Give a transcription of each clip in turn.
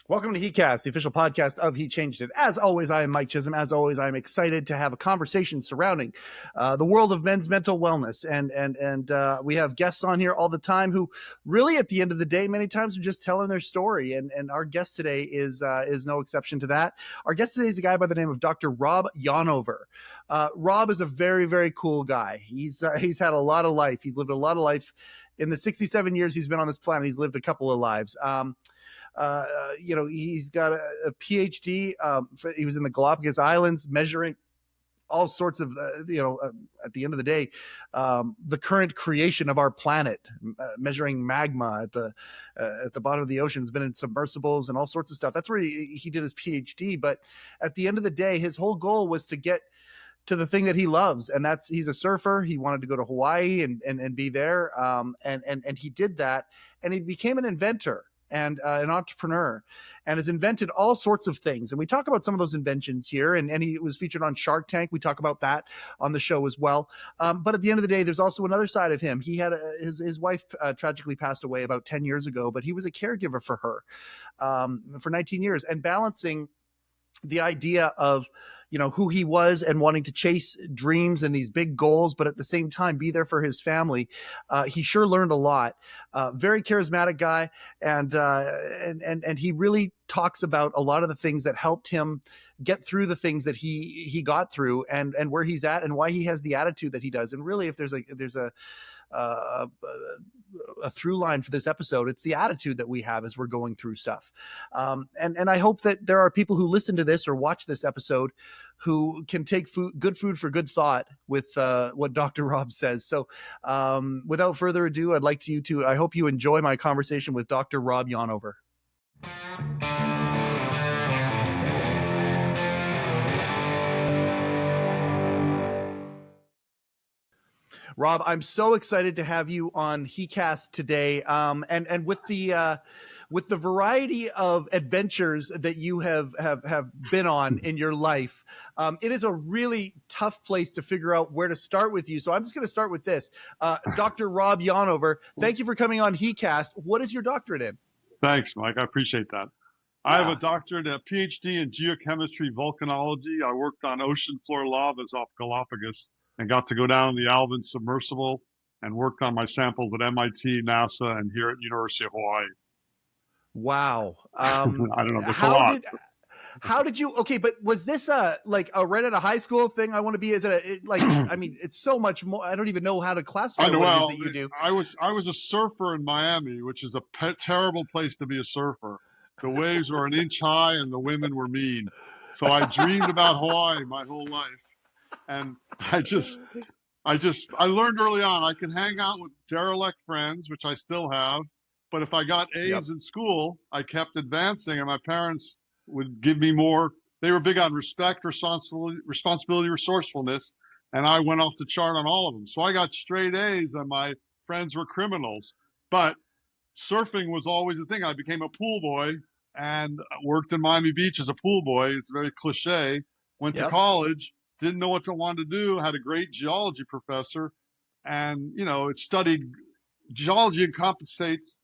Welcome to heCast, the official podcast of He Changed It. As always, I am Mike Chisholm. As always, I'm excited to have a conversation surrounding the world of men's mental wellness. And we have guests on here all the time who really, at the end of the day, many times are just telling their story. And our guest today is no exception to that. Our guest today is a guy by the name of Dr. Rob Yonover. Rob is a very, very cool guy. He's had a lot of life. He's lived a lot of life. In the 67 years he's been on this planet, he's lived a couple of lives. He's got a PhD. He was in the Galapagos Islands measuring all sorts of, at the end of the day, the current creation of our planet, measuring magma at the bottom of the ocean. Has been in submersibles and all sorts of stuff. That's where he did his PhD. But at the end of the day, his whole goal was to get to the thing that he loves. And he's a surfer. He wanted to go to Hawaii and be there. And he did that, and he became an inventor and an entrepreneur, and has invented all sorts of things. And we talk about some of those inventions here, and he was featured on Shark Tank. We talk about that on the show as well. But at the end of the day, there's also another side of him. He had his wife tragically passed away about 10 years ago, but he was a caregiver for her for 19 years, and balancing the idea of, who he was and wanting to chase dreams and these big goals, but at the same time be there for his family. He sure learned a lot. Very charismatic guy, and he really talks about a lot of the things that helped him get through the things that he got through, and where he's at and why he has the attitude that he does. And really, if there's a through line for this episode, it's the attitude that we have as we're going through stuff. And I hope that there are people who listen to this or watch this episode who can take good food for good thought with what Dr. Rob says. So without further ado, I hope you enjoy my conversation with Dr. Rob Yonover. Rob, I'm so excited to have you on heCast today. And with the variety of adventures that you have been on in your life, it is a really tough place to figure out where to start with you. So I'm just going to start with this. Dr. Rob Yonover, thank you for coming on heCast. What is your doctorate in? Thanks, Mike. I appreciate that. I have a doctorate, a PhD in geochemistry, volcanology. I worked on ocean floor lavas off Galapagos and got to go down in the Alvin submersible and worked on my samples at MIT, NASA, and here at University of Hawaii. Wow. I don't know. That's a lot. How did you? Okay, but was this a right at a high school thing? I want to be. Is it I mean, it's so much more. I don't even know how to classify what it is that you do. I was a surfer in Miami, which is a terrible place to be a surfer. The waves were an inch high and the women were mean. So I dreamed about Hawaii my whole life. And I learned early on I can hang out with derelict friends, which I still have. But if I got A's in school, I kept advancing, and my parents would give me more. They were big on respect, responsibility, resourcefulness, and I went off the chart on all of them. So I got straight A's, and my friends were criminals. But surfing was always a thing. I became a pool boy and worked in Miami Beach as a pool boy. It's very cliche. Went to college. Didn't know what to want to do, had a great geology professor, and, it studied geology encompasses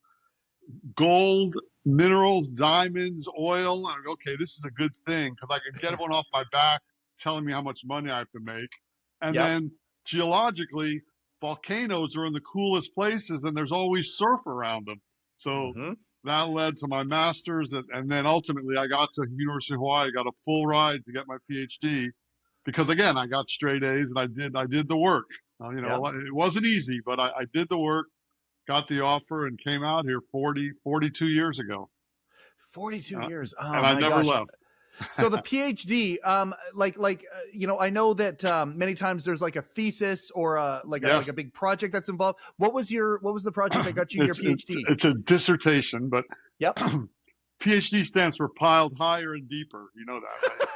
gold, minerals, diamonds, oil. And I go, okay, this is a good thing because I can get everyone off my back telling me how much money I have to make. And then geologically, volcanoes are in the coolest places and there's always surf around them. So that led to my master's. And then ultimately I got to University of Hawaii, got a full ride to get my PhD. Because again, I got straight A's and I did the work. It wasn't easy, but I did the work, got the offer, and came out here 42 years ago. 42 years. Oh, and I never left. So the PhD, I know that many times there's like a thesis or a big project that's involved. What was the project that got you your PhD? It's a dissertation, but PhD stands for piled higher and deeper. You know that, right?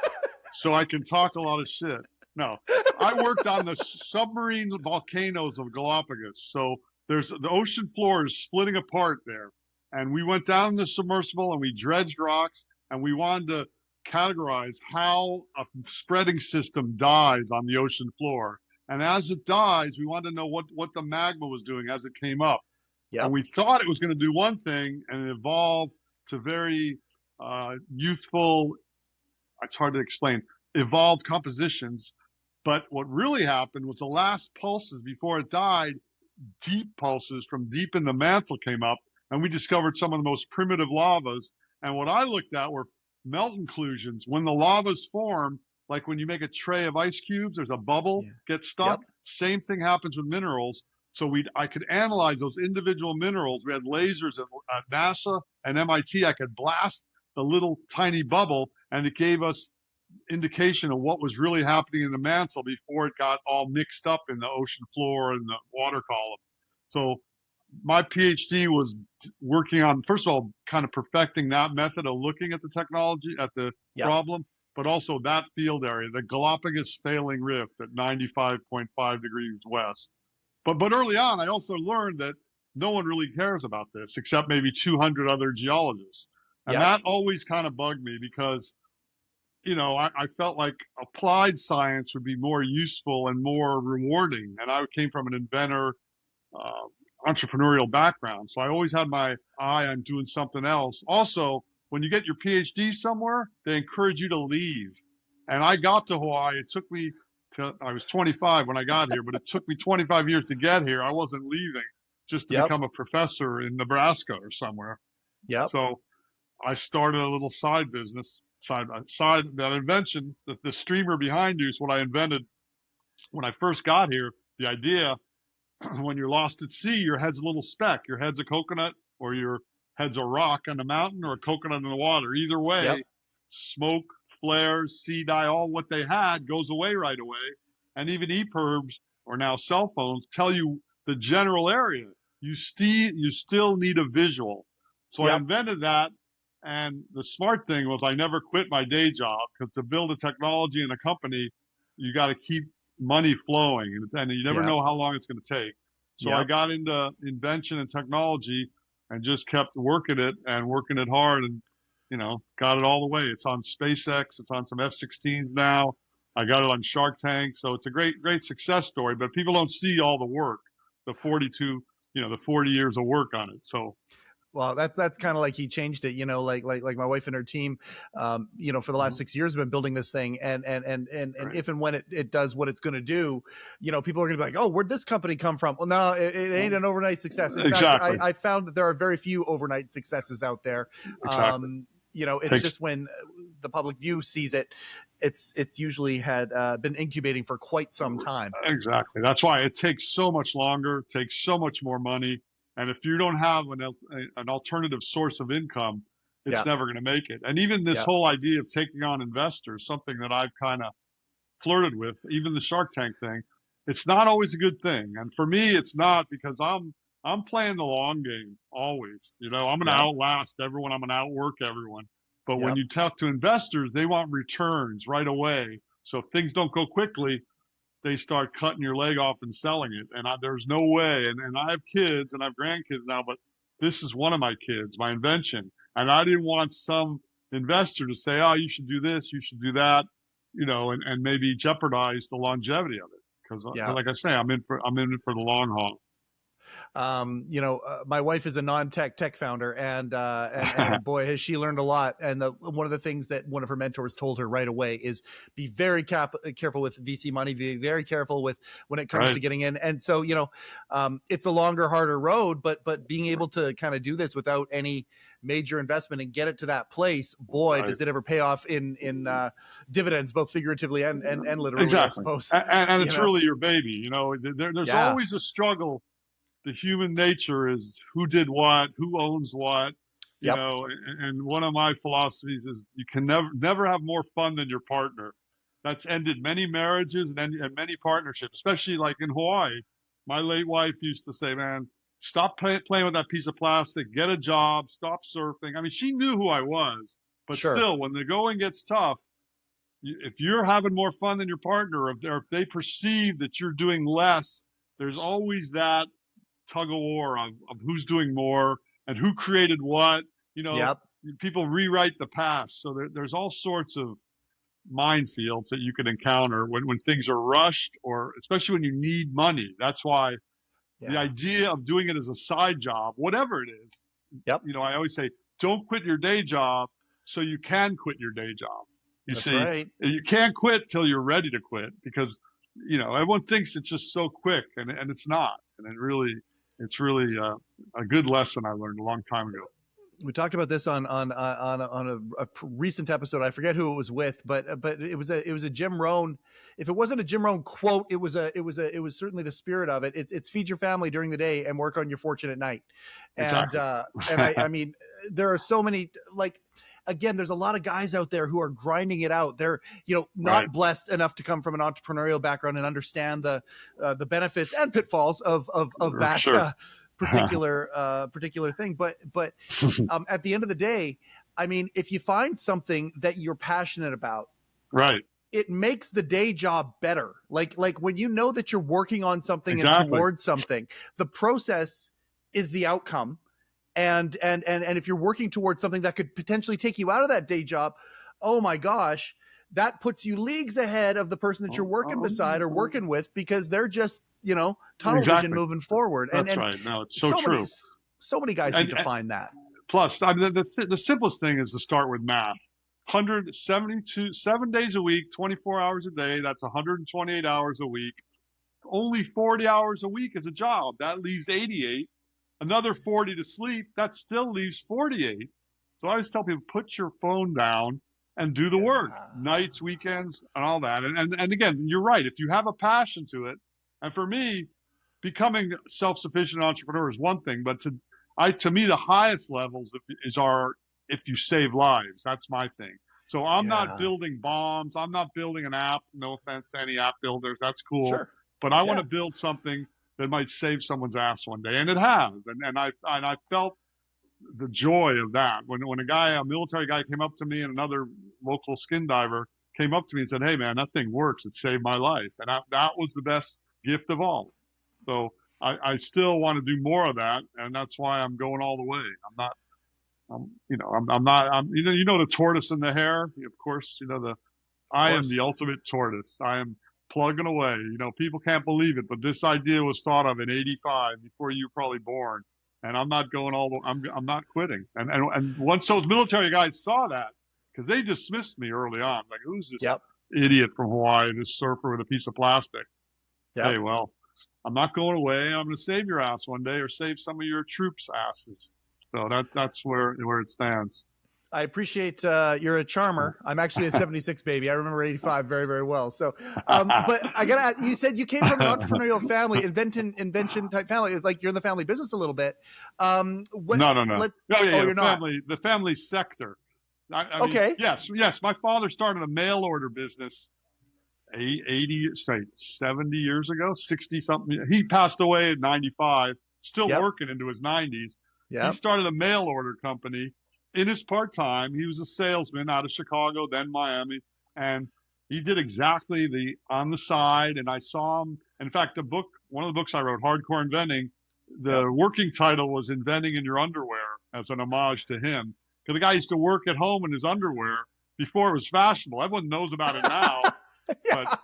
So I can talk a lot of shit. No, I worked on the submarine volcanoes of Galapagos. So the ocean floor is splitting apart there. And we went down in the submersible and we dredged rocks, and we wanted to categorize how a spreading system dies on the ocean floor. And as it dies, we wanted to know what the magma was doing as it came up. And we thought it was going to do one thing, and it evolved to very youthful, it's hard to explain, evolved compositions. But what really happened was the last pulses before it died, deep pulses from deep in the mantle came up, and we discovered some of the most primitive lavas. And what I looked at were melt inclusions. When the lavas form, like when you make a tray of ice cubes, there's a bubble, Yeah. gets Yep. stuck. Same thing happens with minerals. So I could analyze those individual minerals. We had lasers at NASA and MIT. I could blast the little tiny bubble, and it gave us indication of what was really happening in the mantle before it got all mixed up in the ocean floor and the water column. So my PhD was working on, first of all, kind of perfecting that method of looking at the technology, at the Yep. problem, but also that field area, the Galapagos failing rift at 95.5 degrees west. But early on, I also learned that no one really cares about this except maybe 200 other geologists. And Yep. that always kind of bugged me because I felt like applied science would be more useful and more rewarding. And I came from an inventor, uh, entrepreneurial background. So I always had my eye on doing something else. Also, when you get your PhD somewhere, they encourage you to leave. And I got to Hawaii. It took me I was 25 when I got here, but it took me 25 years to get here. I wasn't leaving just to Yep. become a professor in Nebraska or somewhere. Yep. So I started a little side business, side by side. That invention, the streamer behind you is what I invented when I first got here. The idea, when you're lost at sea, your head's a little speck. Your head's a coconut, or your head's a rock on the mountain, or a coconut in the water. Either Yep. way, smoke, flares, sea dye, all what they had goes away right away. And even EPIRBs, or now cell phones, tell you the general area. You still need a visual. So I Yep. invented that. And the smart thing was I never quit my day job, because to build a technology in a company, you got to keep money flowing, and you never Yep. know how long it's going to take. So I Yep. got into invention and technology and just kept working it hard, and got it all the way. It's on SpaceX. It's on some F-16s now. I got it on Shark Tank. So it's a great success story, but people don't see all the work, the 40 years of work on it. So Well, that's kind of like he changed it, like my wife and her team, for the last 6 years have been building this thing, and right. if and when it does what it's going to do, people are going to be like, oh, where'd this company come from? Well, no, it ain't an overnight success. In fact, Exactly. I found that there are very few overnight successes out there. Exactly. It's just when the public view sees it, it's usually had been incubating for quite some time. Exactly. That's why it takes so much longer, takes so much more money. And if you don't have an alternative source of income, it's Yeah. never going to make it. And even this Yeah. whole idea of taking on investors, something that I've kind of flirted with, even the Shark Tank thing, it's not always a good thing. And for me, it's not, because I'm playing the long game always. I'm going to Yep. outlast everyone. I'm going to outwork everyone. But when Yep. you talk to investors, they want returns right away. So if things don't go quickly, they start cutting your leg off and selling it. And there's no way. And I have kids and I have grandkids now, but this is one of my kids, my invention. And I didn't want some investor to say, oh, you should do this, you should do that, and maybe jeopardize the longevity of it. Because Yeah. like I say, I'm in it for the long haul. My wife is a non-tech founder, and boy, has she learned a lot. And one of the things that one of her mentors told her right away is be very careful with VC money, be very careful with when it comes Right. to getting in. And so, it's a longer, harder road, but being able to kind of do this without any major investment and get it to that place, boy, Right. does it ever pay off in dividends, both figuratively and literally, Exactly. I suppose. And it's really your baby. There's Yeah. always a struggle. The human nature is who did what, who owns what, Yep. and one of my philosophies is you can never have more fun than your partner. That's ended many marriages and many partnerships, especially like in Hawaii. My late wife used to say, man, stop playing with that piece of plastic, get a job, stop surfing. I mean, she knew who I was, but Sure. still, when the going gets tough, if you're having more fun than your partner, if they perceive that you're doing less, there's always that tug of war of who's doing more and who created what. Yep. People rewrite the past. So there's all sorts of minefields that you can encounter when things are rushed, or especially when you need money. That's why the Yeah. idea of doing it as a side job, whatever it is, Yep. I always say, don't quit your day job so you can quit your day job. You That's see, right. you can't quit till you're ready to quit, because, everyone thinks it's just so quick, and it's not. And it's really a good lesson I learned a long time ago. We talked about this on a recent episode. I forget who it was with, but it was a Jim Rohn. If it wasn't a Jim Rohn quote, it was certainly the spirit of it. It's feed your family during the day and work on your fortune at night. And Exactly. and I mean, there are so many, like, again, there's a lot of guys out there who are grinding it out. They're, not Right. blessed enough to come from an entrepreneurial background and understand the benefits and pitfalls of that Sure. particular thing. But at the end of the day, I mean, if you find something that you're passionate about, Right. it makes the day job better. Like when you know that you're working on something and Exactly. towards something, the process is the outcome. And if you're working towards something that could potentially take you out of that day job, oh my gosh, that puts you leagues ahead of the person that you're working beside or working with, because they're just, tunnel vision moving forward. That's right. No, it's so true. So many guys need to find that. Plus, I mean, the simplest thing is to start with math. 7 days a week, 24 hours a day. That's 128 hours a week. Only 40 hours a week is a job. That leaves 88. Another 40 to sleep. That still leaves 48. So I always tell people, put your phone down and do the work. Nights, weekends, and all that. And again, you're right. If you have a passion to it, and for me, becoming self-sufficient entrepreneur is one thing, but to me, the highest levels are if you save lives. That's my thing. So I'm not building bombs. I'm not building an app. No offense to any app builders. That's cool. Sure. But I want to build something that might save someone's ass one day. And it has. And I felt the joy of that. When a military guy came up to me, and another local skin diver came up to me and said, "Hey man, that thing works. It saved my life." And that was the best gift of all. So I still want to do more of that. And that's why I'm going all the way. I'm not, the tortoise and the hare, of course, I am the ultimate tortoise. I am plugging away. People can't believe it, but this idea was thought of in '85, before you were probably born. And I'm not going I'm not quitting. And once those military guys saw that, because they dismissed me early on, like, who's this idiot from Hawaii, this surfer with a piece of plastic? Hey, well, I'm not going away. I'm going to save your ass one day, or save some of your troops' asses. So that's where it stands. I appreciate you're a charmer. I'm actually a 76 baby. I remember 85 very, very well. So, but I gotta. You said you came from an entrepreneurial family, invention type family. It's like you're in the family business a little bit. No. You're not. The family sector. I mean, okay. Yes. My father started a mail order business 70 years ago, 60 something. He passed away at 95, still working into his 90s. He started a mail order company in his part-time. He was a salesman out of Chicago, then Miami. And he did exactly on the side. And I saw him. In fact, one of the books I wrote, Hardcore Inventing, the working title was Inventing in Your Underwear, as an homage to him. Because the guy used to work at home in his underwear before it was fashionable. Everyone knows about it now. But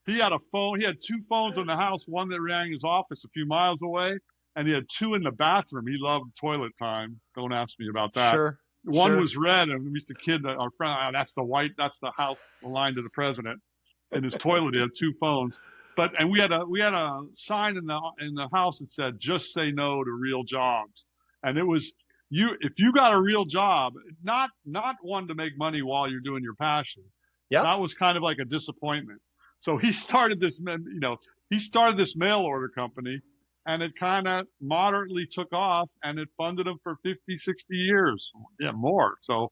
he had a phone. He had two phones in the house, one that rang his office a few miles away, and he had two in the bathroom. He loved toilet time. Don't ask me about that. Sure. One was red, and we used to kid our friend, that's the white, that's the house aligned to the president. In his toilet, he had two phones. And we had a sign in the house that said, "Just say no to real jobs." And it was, if you got a real job, not one to make money while you're doing your passion. Yeah. That was kind of like a disappointment. So he started this mail order company, and it kind of moderately took off, and it funded him for 50, 60 years. Yeah, more. So,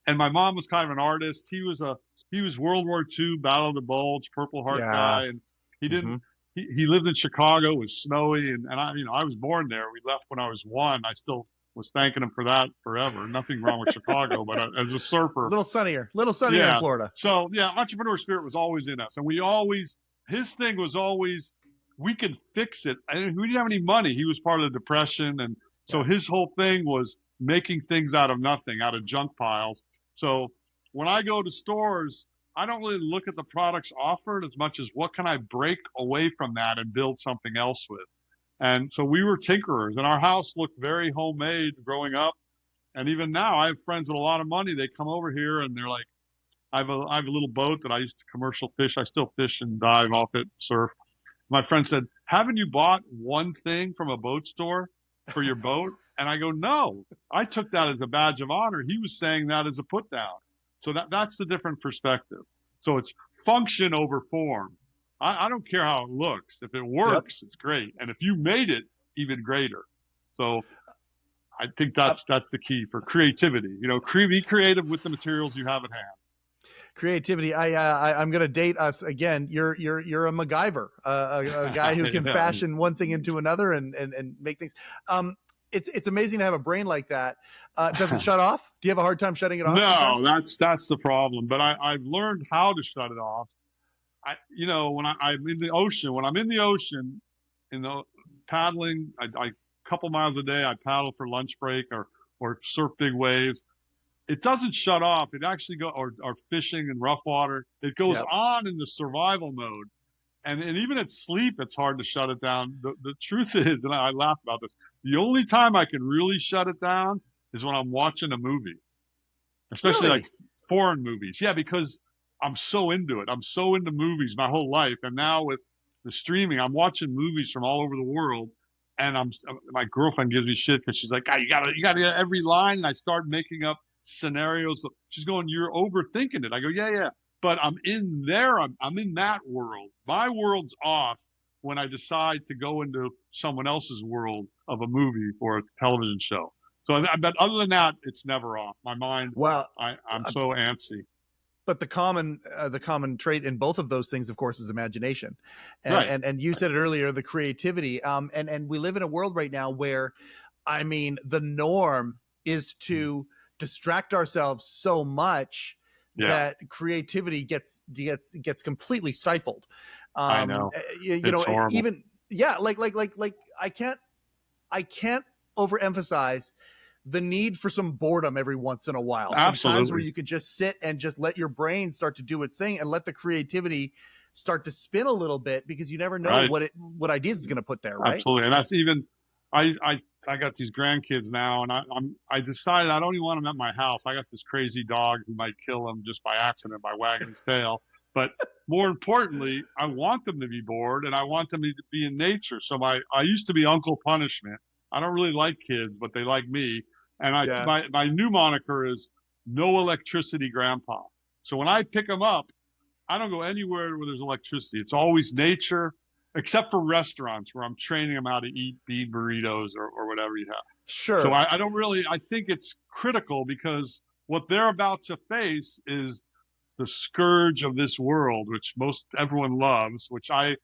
and my mom was kind of an artist. He was World War II, Battle of the Bulge, Purple Heart guy. And he didn't, he lived in Chicago. It was snowy. And I was born there. We left when I was 1. I still was thanking him for that forever. Nothing wrong with Chicago, but as a surfer, a little sunnier in Florida. So entrepreneur spirit was always in us, and his thing was always, we can fix it. And we didn't have any money. He was part of the Depression, and so his whole thing was making things out of nothing, out of junk piles. So when I go to stores, I don't really look at the products offered as much as what can I break away from that and build something else with. And so we were tinkerers, and our house looked very homemade growing up. And even now, I have friends with a lot of money. They come over here and they're like, I have a little boat that I used to commercial fish. I still fish and dive off it, surf. My friend said, haven't you bought one thing from a boat store for your boat? And I go, no, I took that as a badge of honor. He was saying that as a put down. So that's the different perspective. So it's function over form. I don't care how it looks. If it Yep. works, it's great. And if you made it, even greater. So I think Uh, that's the key for creativity. Be creative with the materials you have at hand. Creativity. I'm going to date us again. You're a MacGyver, a guy who can Yeah. fashion one thing into another and make things. It's amazing to have a brain like that. Does it shut off? Do you have a hard time shutting it off? No, Sometimes? that's the problem. But I've learned how to shut it off. When I'm in the ocean, paddling, I couple miles a day, I paddle for lunch break or surf big waves. It doesn't shut off. It actually or fishing in rough water. It goes Yep. on in the survival mode. And even at sleep, it's hard to shut it down. The truth is, and I laugh about this, the only time I can really shut it down is when I'm watching a movie, especially Really? like foreign movies. Yeah, because I'm so into it. I'm so into movies my whole life. And now with the streaming, I'm watching movies from all over the world. And my girlfriend gives me shit because she's like, God, you gotta get every line. And I start making up scenarios. She's going, you're overthinking it. I go, yeah. But I'm in there. I'm in that world. My world's off when I decide to go into someone else's world of a movie or a television show. So, but other than that, it's never off. My mind, Well, I'm so antsy. but the common trait in both of those things, of course, is imagination, and Right. and you said it earlier, the creativity. And we live in a world right now where, I mean, the norm is to distract ourselves so much Yeah, that creativity gets completely stifled. I know. You know, It's horrible. even yeah, like I can't overemphasize the need for some boredom every once in a while. Some times where Absolutely. you could just sit and just let your brain start to do its thing and let the creativity start to spin a little bit, because you never know Right. what ideas it's going to put there, right? Absolutely. And that's even, I got these grandkids now, and I decided I don't even want them at my house. I got this crazy dog who might kill them just by accident by wagging his tail. But more importantly, I want them to be bored and I want them to be in nature. So I used to be Uncle Punishment. I don't really like kids, but they like me. And Yeah. my new moniker is No Electricity Grandpa. So when I pick them up, I don't go anywhere where there's electricity. It's always nature, except for restaurants where I'm training them how to eat bean burritos or whatever you have. So Sure. I don't really, I think it's critical because what they're about to face is the scourge of this world, which everyone loves, which I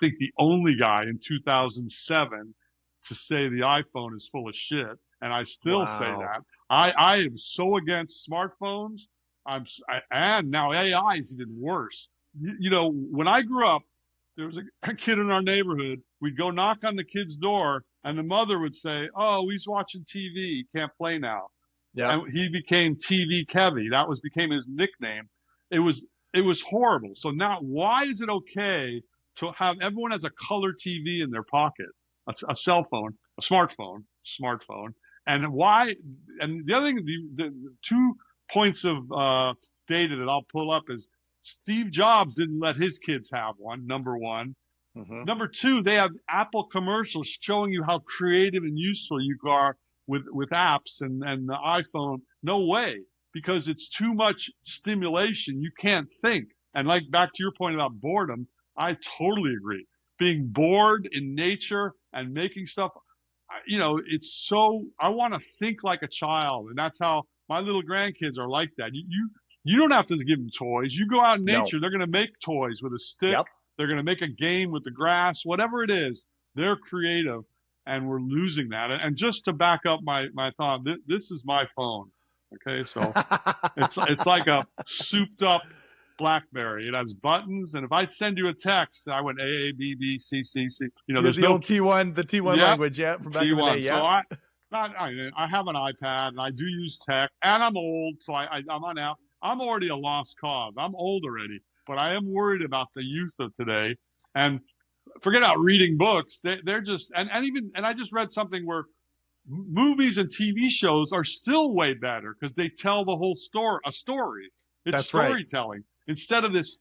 think the only guy in 2007 to say the iPhone is full of shit. And I still say Wow. that. I am so against smartphones. And now AI is even worse. When I grew up, there was a kid in our neighborhood. We'd go knock on the kid's door and the mother would say, oh, he's watching TV. Can't play now. Yeah. And he became TV Kevy. Became his nickname. It was horrible. So now why is it okay to have everyone has a color TV in their pocket, a cell phone, a smartphone. And why? And the other thing, the 2 points of data that I'll pull up is Steve Jobs didn't let his kids have one, number one. Mm-hmm. Number two, they have Apple commercials showing you how creative and useful you are with apps and the iPhone. No way, because it's too much stimulation. You can't think. And like back to your point about boredom, I totally agree. Being bored in nature and making stuff, it's so, I want to think like a child. And that's how my little grandkids are like that. You don't have to give them toys. You go out in No. nature, they're going to make toys with a stick. Yep. They're going to make a game with the grass, whatever it is. They're creative, and we're losing that. And just to back up my thought, this is my phone. Okay, so it's like a souped up BlackBerry. It has buttons, and if I send you a text, I went A B B C C C. There's the no old T1, the T1 Yeah, language, yeah, from back in the day. T1. Yeah. So I have an iPad, and I do use tech, and I'm old, so I'm on out. I'm already a lost cause. I'm old already, but I am worried about the youth of today. And forget about reading books. They're just and I just read something where movies and TV shows are still way better because they tell the whole story. It's That's right. storytelling instead of this,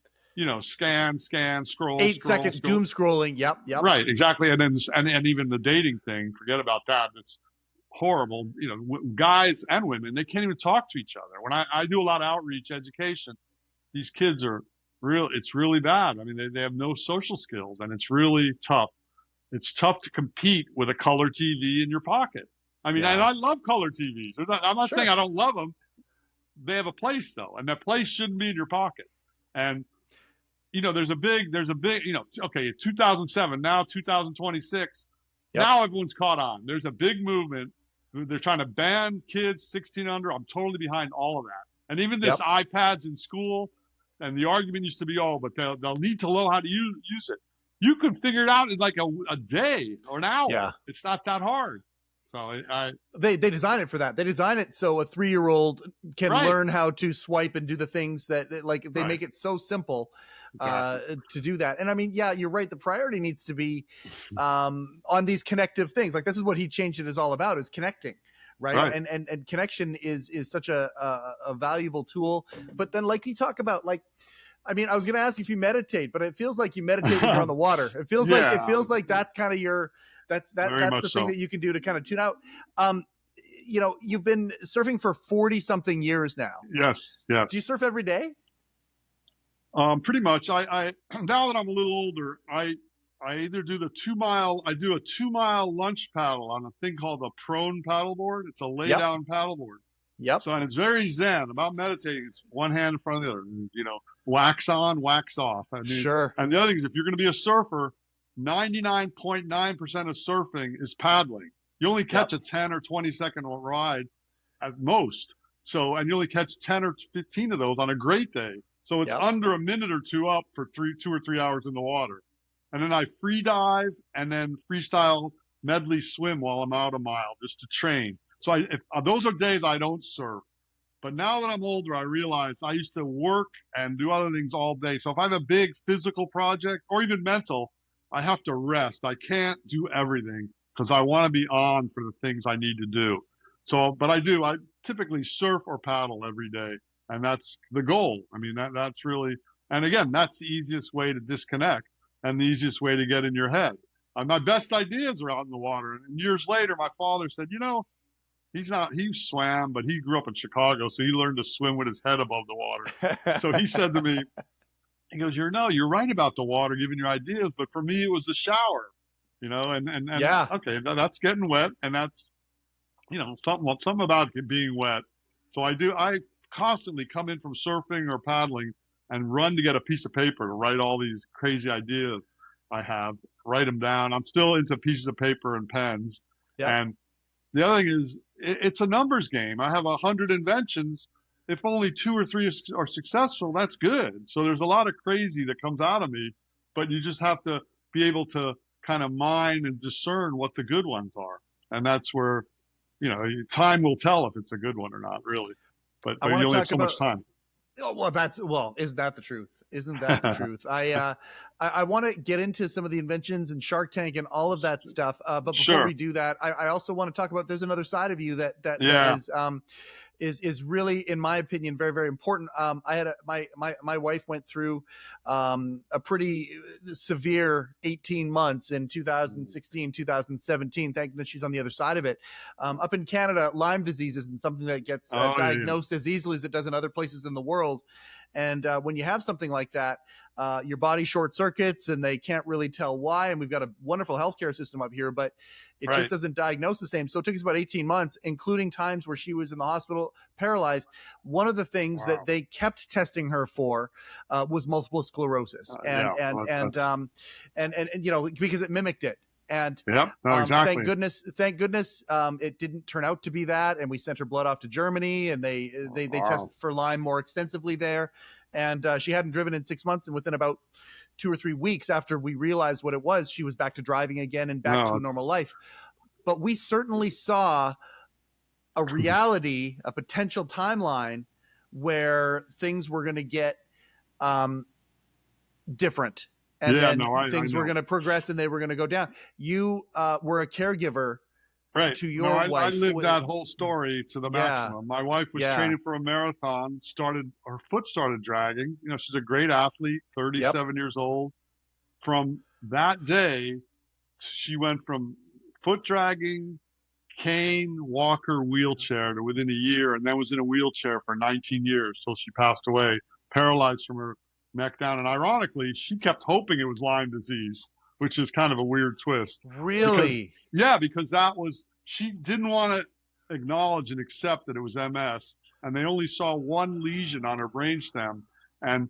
scan, scroll, 8-second scroll. doom scrolling. Yep. Right, exactly. And then and even the dating thing, forget about that. It's horrible. Guys and women, they can't even talk to each other. When I do a lot of outreach education, these kids are it's really bad. I mean, they have no social skills, and it's really tough. It's tough to compete with a color TV in your pocket. I mean, and I love color TVs. I'm not saying I don't love them. They have a place though, and that place shouldn't be in your pocket. And there's a big, okay, 2007, now 2026. Yep. Now everyone's caught on. There's a big movement. They're trying to ban kids 16 under. I'm totally behind all of that. And even this iPads in school, and the argument used to be, but they'll need to know how to use it. You can figure it out in like a day or an hour. Yeah. It's not that hard. So they design it for that. They design it so a 3-year-old can learn how to swipe and do the things that they make it so simple to do that. And I mean, yeah, you're right. The priority needs to be on these connective things. Like this is what He Changed It is all about, is connecting. Right. And connection is such a valuable tool. But then like you talk about, like, I mean, I was going to ask you if you meditate, but it feels like you meditate when you're on the water. It feels like that's kind of your, that's the thing that you can do to kind of tune out. You've been surfing for 40 something years now. Yes. Do you surf every day? Pretty much. I now that I'm a little older, I either do the 2-mile, I do a 2-mile lunge paddle on a thing called a prone paddleboard. It's a lay down paddleboard. Yep. So, and it's very zen. About meditating, it's one hand in front of the other, wax on, wax off. I mean, sure. And the other thing is, if you're going to be a surfer, 99.9% of surfing is paddling. You only catch a 10 or 20 second ride at most. So, and you only catch 10 or 15 of those on a great day. So it's under a minute or two up for 2 or 3 hours in the water. And then I free dive and then freestyle medley swim while I'm out a mile just to train. So those are days I don't surf. But now that I'm older, I realize I used to work and do other things all day. So if I have a big physical project or even mental, I have to rest. I can't do everything because I want to be on for the things I need to do. So, but I typically surf or paddle every day. And that's the goal. I mean, that's really, and again, that's the easiest way to disconnect and the easiest way to get in your head. My best ideas are out in the water. And years later, my father said, he swam, but he grew up in Chicago, so he learned to swim with his head above the water. So he said to me, he goes, you're right about the water giving you ideas, but for me, it was the shower, and okay, that's getting wet, and that's, something about it being wet. So I constantly come in from surfing or paddling and run to get a piece of paper to write all these crazy ideas I have, write them down. I'm still into pieces of paper and pens. Yeah. And the other thing is, it's a numbers game. I have 100 inventions. If only 2 or 3 are successful, that's good. So there's a lot of crazy that comes out of me, but you just have to be able to kind of mine and discern what the good ones are. And that's where, time will tell if it's a good one or not, really. But you only have so much time. Oh, well, isn't that the truth? Isn't that the truth? I want to get into some of the inventions and Shark Tank and all of that stuff. But before we do that, I also want to talk about, there's another side of you that is really, in my opinion, very, very important. I had my wife went through a pretty severe 18 months in 2016, 2017. Thank goodness she's on the other side of it. Up in Canada, Lyme disease isn't something that gets diagnosed as easily as it does in other places in the world. And when you have something like that, your body short circuits and they can't really tell why. And we've got a wonderful healthcare system up here, but it just doesn't diagnose the same. So it took us about 18 months, including times where she was in the hospital paralyzed. One of the things that they kept testing her for was multiple sclerosis. And because it mimicked it. And exactly. Thank goodness, it didn't turn out to be that. And we sent her blood off to Germany, and they tested for Lyme more extensively there. And she hadn't driven in 6 months. And within about 2 or 3 weeks after we realized what it was, she was back to driving again and back to a normal life. But we certainly saw a reality, a potential timeline where things were going to get different. And things were going to progress and they were going to go down. You were a caregiver Right. to No, your I wife? lived that whole story to the Yeah, maximum. My wife was yeah, training for a marathon, her foot started dragging. You know, she's a great athlete, yep, 37 years old. From that day, she went from foot dragging, cane, walker, wheelchair to within a year, and then was in a wheelchair for 19 years till she passed away, paralyzed from her neck down. And ironically, she kept hoping it was Lyme disease, which is kind of a weird twist because, really, yeah, because she didn't want to acknowledge and accept that it was MS, and they only saw one lesion on her brainstem. And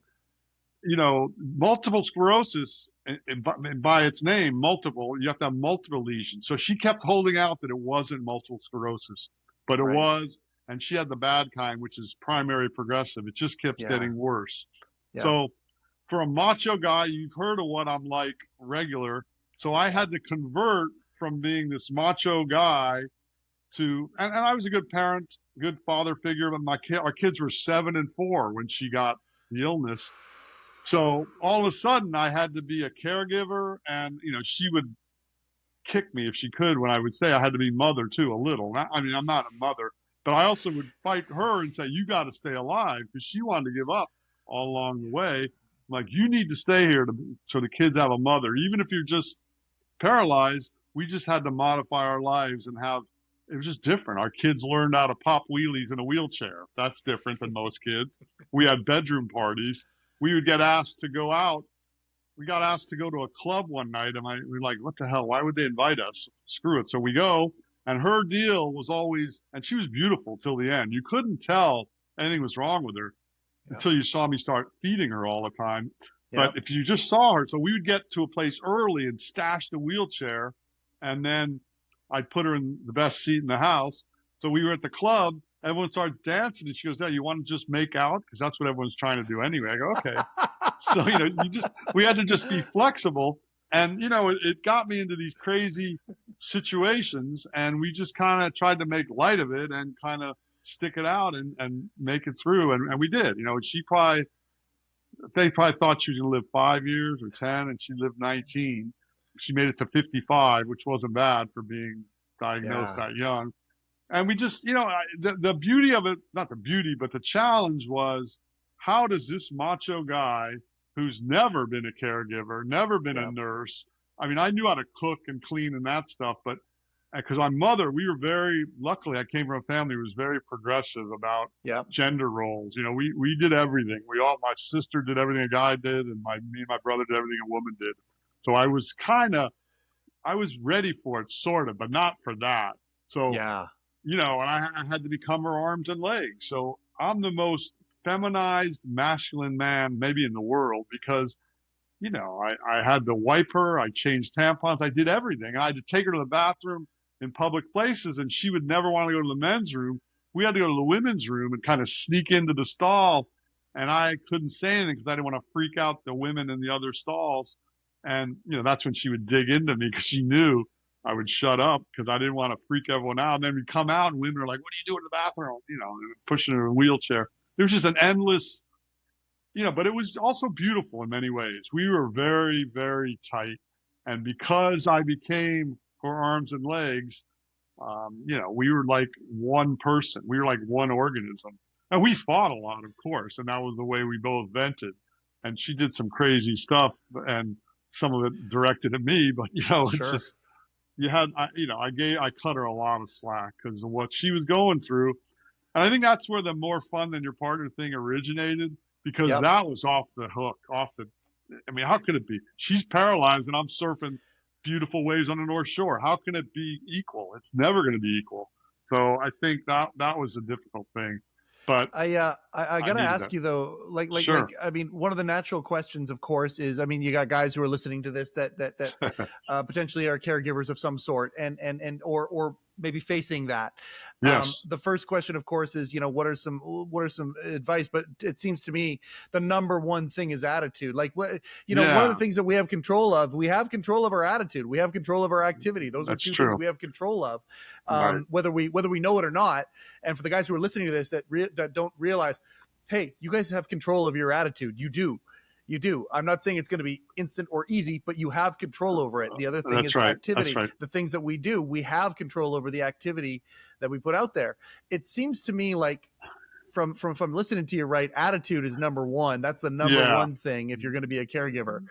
multiple sclerosis, and by its name, multiple, you have to have multiple lesions. So she kept holding out that it wasn't multiple sclerosis, but it right, was. And she had the bad kind, which is primary progressive. It just keeps yeah, getting worse. yeah, So for a macho guy, you've heard of what I'm like regular. So I yeah, had to convert from being this macho guy and I was a good parent, good father figure, but our kids were 7 and 4 when she got the illness. So all of a sudden I had to be a caregiver, and she would kick me if she could when I would say I had to be mother too, a little. I mean, I'm not a mother, but I also would fight her and say, you got to stay alive, because she wanted to give up all along the way. I'm like, you need to stay here so the kids have a mother. Even if you're just paralyzed, we just had to modify our lives and it was just different. Our kids learned how to pop wheelies in a wheelchair. That's different than most kids. We had bedroom parties. We would get asked to go out. We got asked to go to a club one night, and we were like, what the hell? Why would they invite us? Screw it. So we go, and her deal was always, and she was beautiful till the end. You couldn't tell anything was wrong with her yep, until you saw me start feeding her all the time. But yep, if you just saw her, so we would get to a place early and stash the wheelchair, and then I'd put her in the best seat in the house. So we were at the club, everyone starts dancing, and she goes, "Yeah, you want to just make out? Because that's what everyone's trying to do anyway." I go, "Okay." So, we had to just be flexible. And, it got me into these crazy situations, and we just kind of tried to make light of it and kind of stick it out and make it through. And we did. They probably thought she was going to live 5 years or 10, and she lived 19. She made it to 55, which wasn't bad for being diagnosed yeah, that young. And we just, the beauty of it, not the beauty, but the challenge was, how does this macho guy who's never been a caregiver, never been a yep, nurse? I mean, I knew how to cook and clean and that stuff, but because my mother, luckily I came from a family who was very progressive about yep, gender roles. We did everything. My sister did everything a guy did, and me and my brother did everything a woman did. So I was ready for it, sort of, but not for that. So, yeah, and I had to become her arms and legs. So I'm the most feminized, masculine man maybe in the world, because, I had to wipe her. I changed tampons. I did everything. I had to take her to the bathroom in public places, and she would never want to go to the men's room. We had to go to the women's room and kind of sneak into the stall. And I couldn't say anything because I didn't want to freak out the women in the other stalls. And, that's when she would dig into me, because she knew I would shut up, because I didn't want to freak everyone out. And then we'd come out, and women were like, "What are you doing in the bathroom?" Pushing her in a wheelchair. It was just an endless, but it was also beautiful in many ways. We were very, very tight. And because I became her arms and legs, we were like one person. We were like one organism. And we fought a lot, of course. And that was the way we both vented. And she did some crazy stuff, and some of it directed at me. But, it's sure, just, I cut her a lot of slack because of what she was going through. And I think that's where the more fun than your partner thing originated, because yep. that was off the hook, I mean, how could it be? She's paralyzed and I'm surfing beautiful waves on the North Shore. How can it be equal? It's never going to be equal. So I think that was a difficult thing, but I I gotta needed ask that. you though, Sure. I mean, one of the natural questions, of course, is, I mean, you got guys who are listening to this that potentially are caregivers of some sort, and or maybe facing that. Yes. The first question, of course, is, what are some advice? But it seems to me the number one thing is attitude. Like, one of the Yeah, things that we have control of our attitude, we have control of our activity. Those are that's two things true. we have control of, Right. whether we know it or not. And for the guys who are listening to this that don't realize, hey, you guys have control of your attitude. You do. You do. I'm not saying it's going to be instant or easy, but you have control over it. The other thing That's is right. That's activity. right. The things that we do, we have control over the activity that we put out there. It seems to me like from listening to you, right, attitude is number one. That's the number Yeah, one thing if you're going to be a caregiver.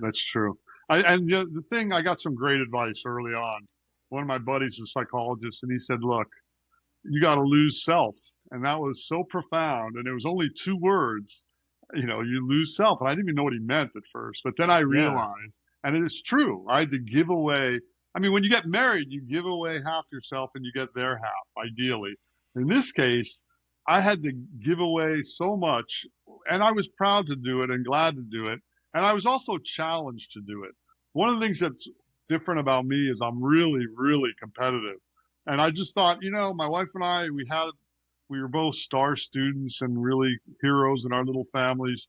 that's true. And the thing, I got some great advice early on. One of my buddies was a psychologist, and he said, look, you got to lose self. And that was so profound. And it was only 2 words, you lose self. And I didn't even know what he meant at first. But then I Yeah. realized, and it is true, I had to give away. I mean, when you get married, you give away half yourself and you get their half, ideally. In this case, I had to give away so much, and I was proud to do it and glad to do it. And I was also challenged to do it. One of the things that's different about me is I'm really, really competitive. And I just thought, my wife and I, we were both star students and really heroes in our little families.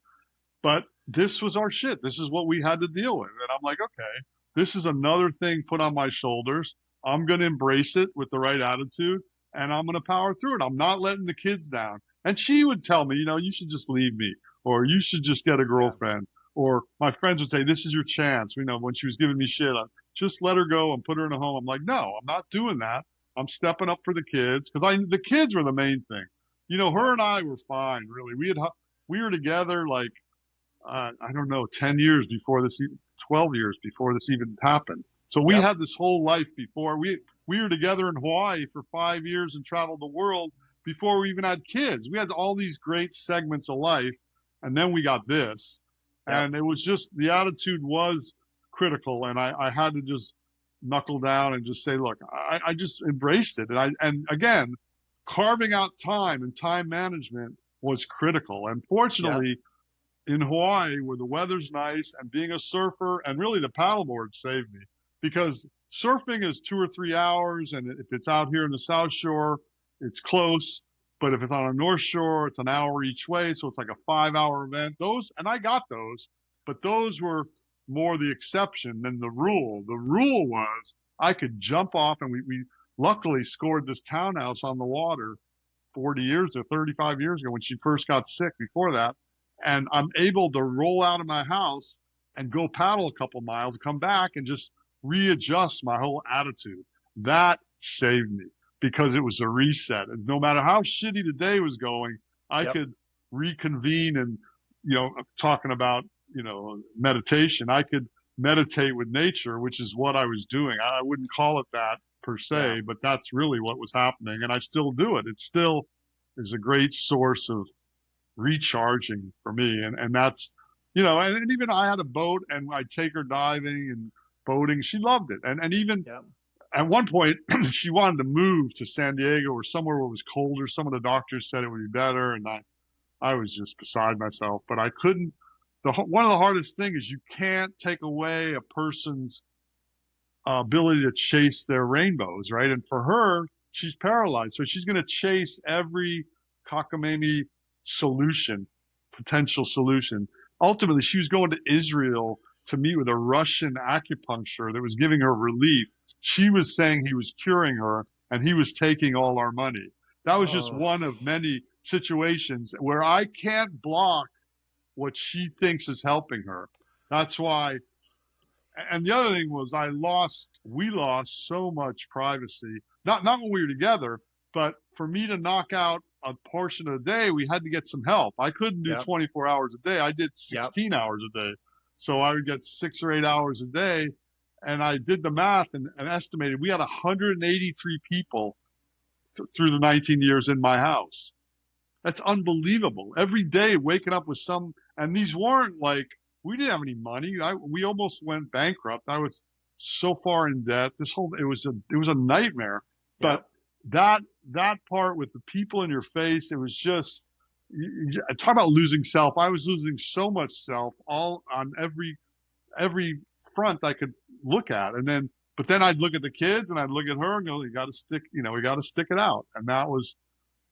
But this was our shit. This is what we had to deal with. And I'm like, okay, this is another thing put on my shoulders. I'm going to embrace it with the right attitude, and I'm going to power through it. I'm not letting the kids down. And she would tell me, you should just leave me, or you should just get a Yeah. girlfriend. Or my friends would say, this is your chance. When she was giving me shit, just let her go and put her in a home. I'm like, no, I'm not doing that. I'm stepping up for the kids, because the kids were the main thing. Her and I were fine, really. We were together like, I don't know, 10 years before this, 12 years before this even happened. So we Yep. had this whole life before. We were together in Hawaii for 5 years and traveled the world before we even had kids. We had all these great segments of life, and then we got this. Yep. And it was just, the attitude was critical, and I had to just knuckle down and just say, look, I just embraced it. And again, carving out time and time management was critical. And fortunately, in Hawaii, where the weather's nice, and being a surfer, and really the paddleboard saved me, because surfing is 2 or 3 hours, and if it's out here in the South Shore, it's close. But if it's on a North Shore, it's an hour each way, so it's like a 5-hour event. And I got those, but those were more the exception than the rule. The rule was I could jump off, and we luckily scored this townhouse on the water 40 years or 35 years ago when she first got sick. Before that, and I'm able to roll out of my house and go paddle a couple miles, come back, and just readjust my whole attitude. That saved me, because it was a reset. And no matter how shitty the day was going, I could reconvene. And, talking about, meditation, I could meditate with nature, which is what I was doing. I wouldn't call it that per se, but that's really what was happening. And I still do it. It still is a great source of recharging for me. And that's, and even I had a boat, and I'd take her diving and boating. She loved it. And even at one point, she wanted to move to San Diego or somewhere where it was colder. Some of the doctors said it would be better. And I was just beside myself, but I couldn't. One of the hardest things is you can't take away a person's ability to chase their rainbows, right? And for her, she's paralyzed. So she's going to chase every cockamamie potential solution. Ultimately, she was going to Israel to meet with a Russian acupuncturist that was giving her relief. She was saying he was curing her, and he was taking all our money. That was just one of many situations where I can't block what she thinks is helping her. That's why. And the other thing was we lost so much privacy. Not when we were together, but for me to knock out a portion of the day, we had to get some help. I couldn't do 24 hours a day. I did 16 hours a day. So I would get 6 or 8 hours a day. And I did the math and estimated we had 183 people through the 19 years in my house. That's unbelievable. Every day waking up with and these weren't like, we didn't have any money. We almost went bankrupt. I was so far in debt. It was a nightmare. But that part with the people in your face, it was just, talk about losing self. I was losing so much self all on every front I could look at. But then I'd look at the kids and I'd look at her and go, we got to stick it out. And that was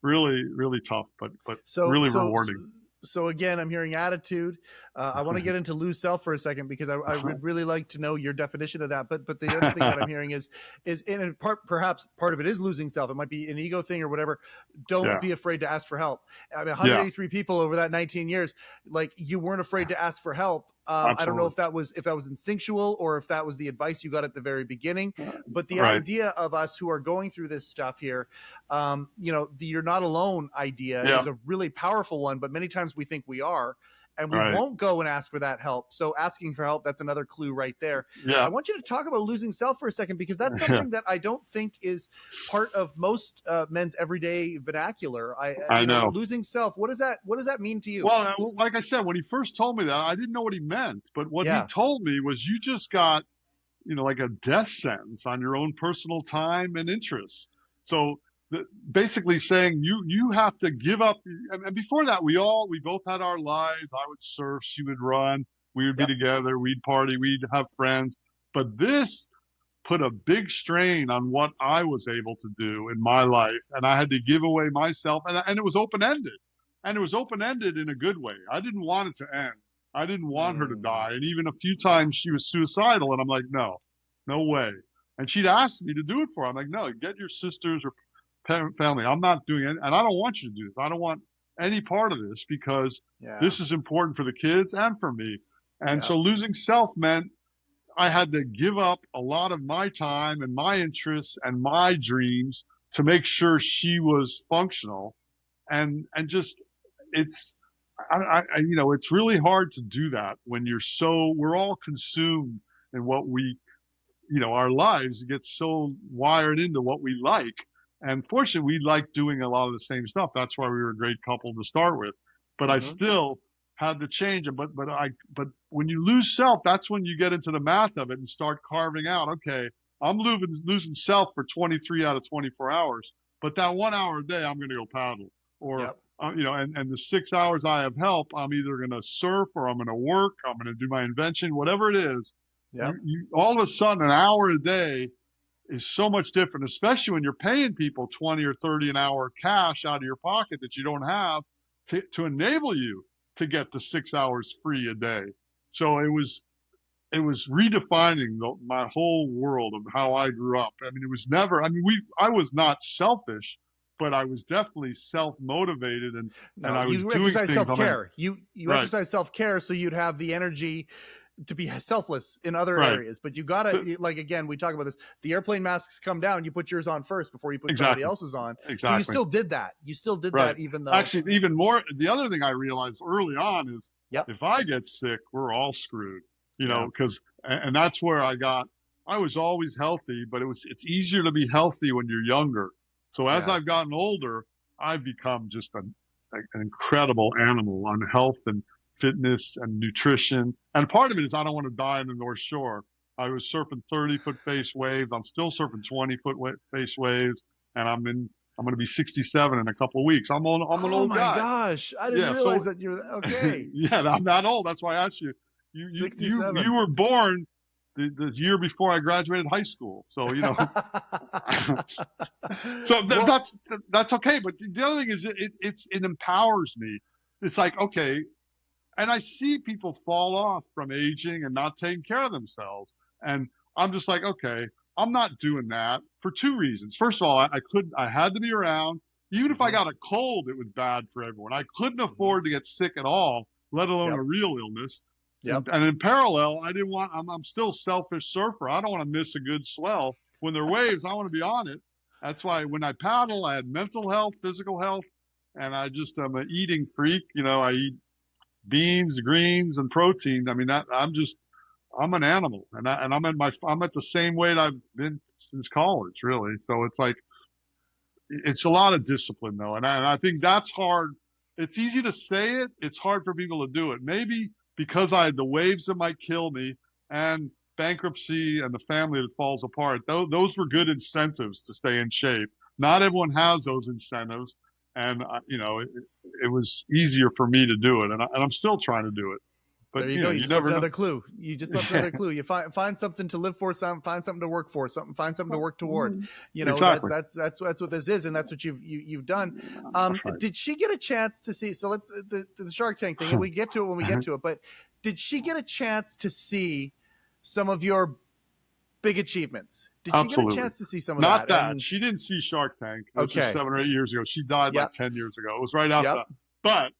really, really tough, but really rewarding. So again, I'm hearing attitude. I want to get into lose self for a second because I would really like to know your definition of that. But the other thing that I'm hearing is in part, perhaps part of it is losing self. It might be an ego thing or whatever. Don't Yeah. be afraid to ask for help. I mean, Yeah. 183 people over that 19 years, like you weren't afraid to ask for help. I don't know Absolutely. if that was instinctual or if that was the advice you got at the very beginning. But the Right. idea of us who are going through this stuff here, the "you're not alone" idea Yeah. is a really powerful one. But many times we think we are, and we Right. won't go and ask for that help. So asking for help, that's another clue right there. I Yeah. want you to talk about losing self for a second because that's Yeah. something that I don't think is part of most men's everyday vernacular. I know. Losing self. What does that mean to you? Well, like I said, when he first told me that, I didn't know what he meant. But what he Yeah. told me was, you just got, like a death sentence on your own personal time and interests. So basically saying you have to give up. And before that, we both had our lives. I would surf, she would run, we would be Yep. together, we'd party, we'd have friends. But this put a big strain on what I was able to do in my life, and I had to give away myself, and it was open ended, and it was open ended in a good way. I didn't want it to end. I didn't want her to Mm. die, and even a few times she was suicidal, and I'm like, no, no way. And she'd ask me to do it for her. I'm like, no, get your sisters or family. I'm not doing it, and I don't want you to do this. I don't want any part of this because Yeah. this is important for the kids and for me. And Yeah. so losing self meant I had to give up a lot of my time and my interests and my dreams to make sure she was functional. And just, it's, it's really hard to do that when we're all consumed in what our lives get so wired into what we like. And fortunately, we like doing a lot of the same stuff. That's why we were a great couple to start with. But I Mm-hmm. still had to change it. But when you lose self, that's when you get into the math of it and start carving out. Okay, I'm losing self for 23 out of 24 hours, but that 1 hour a day, I'm going to go paddle, or Yep. and the 6 hours I have help, I'm either going to surf or I'm going to work. I'm going to do my invention, whatever it is. Yep. You all of a sudden, an hour a day is so much different, especially when you're paying people 20 or 30 an hour cash out of your pocket that you don't have to enable you to get the 6 hours free a day. So it was redefining my whole world of how I grew up. I mean, it was never, I mean, I was not selfish, but I was definitely self-motivated, and No, I was you doing exercise things. self I'm like, care. You right, exercise self care so you'd have the energy to be selfless in other right, areas. But you gotta, like, again, we talk about this. The airplane masks come down. You put yours on first before you put somebody exactly, else's on. So you exactly. still did that. You still did Right. that, even though. Actually, even more, the other thing I realized early on is, Yep. if I get sick, we're all screwed, Yeah. because, and that's where I was always healthy, but it's easier to be healthy when you're younger. So as Yeah. I've gotten older, I've become just an incredible animal on health and fitness and nutrition. And part of it is I don't want to die in the North Shore. I was surfing 30-foot face waves. I'm still surfing 20-foot face waves, and I'm going to be 67 in a couple of weeks. I'm an Oh old my guy. gosh! I didn't Yeah. realize So that you're okay. yeah, I'm not old. That's why I asked you. You 67. were born the year before I graduated high school. So, so Well, that's okay. But the other thing is it empowers me. It's like, okay. And I see people fall off from aging and not taking care of themselves. And I'm just like, okay, I'm not doing that for two reasons. First of all, I had to be around. Even if I mhm, got a cold, it was bad for everyone. I couldn't mhm. afford to get sick at all, let alone Yep. a real illness. Yep. And in parallel, I didn't want, I'm still a selfish surfer. I don't want to miss a good swell. When there are waves, I want to be on it. That's why when I paddle, I had mental health, physical health, and I'm an eating freak. I eat beans, greens, and protein. I mean, I'm an animal, and I'm at the same weight I've been since college, really. So it's like, it's a lot of discipline though. And I think that's hard. It's easy to say it. It's hard for people to do it. Maybe because I had the waves that might kill me and bankruptcy and the family that falls apart. Those were good incentives to stay in shape. Not everyone has those incentives. And, it was easier for me to do it. And I'm still trying to do it. But There you go. You you just left never know. another clue. You just left another clue. You find something to live for, find something to work for, find something to work toward. You know, Exactly. that's what this is, and that's what you've done. That's right. Did she get a chance to see? So let's the Shark Tank thing, and we get to it when we get to it. But did she get a chance to see some of your big achievements? Did she get a Absolutely. chance to see some of Not that? that. She didn't see Shark Tank. This was Okay. 7 or 8 years ago. She died Yep. like 10 years ago. It was right after Yep. that. But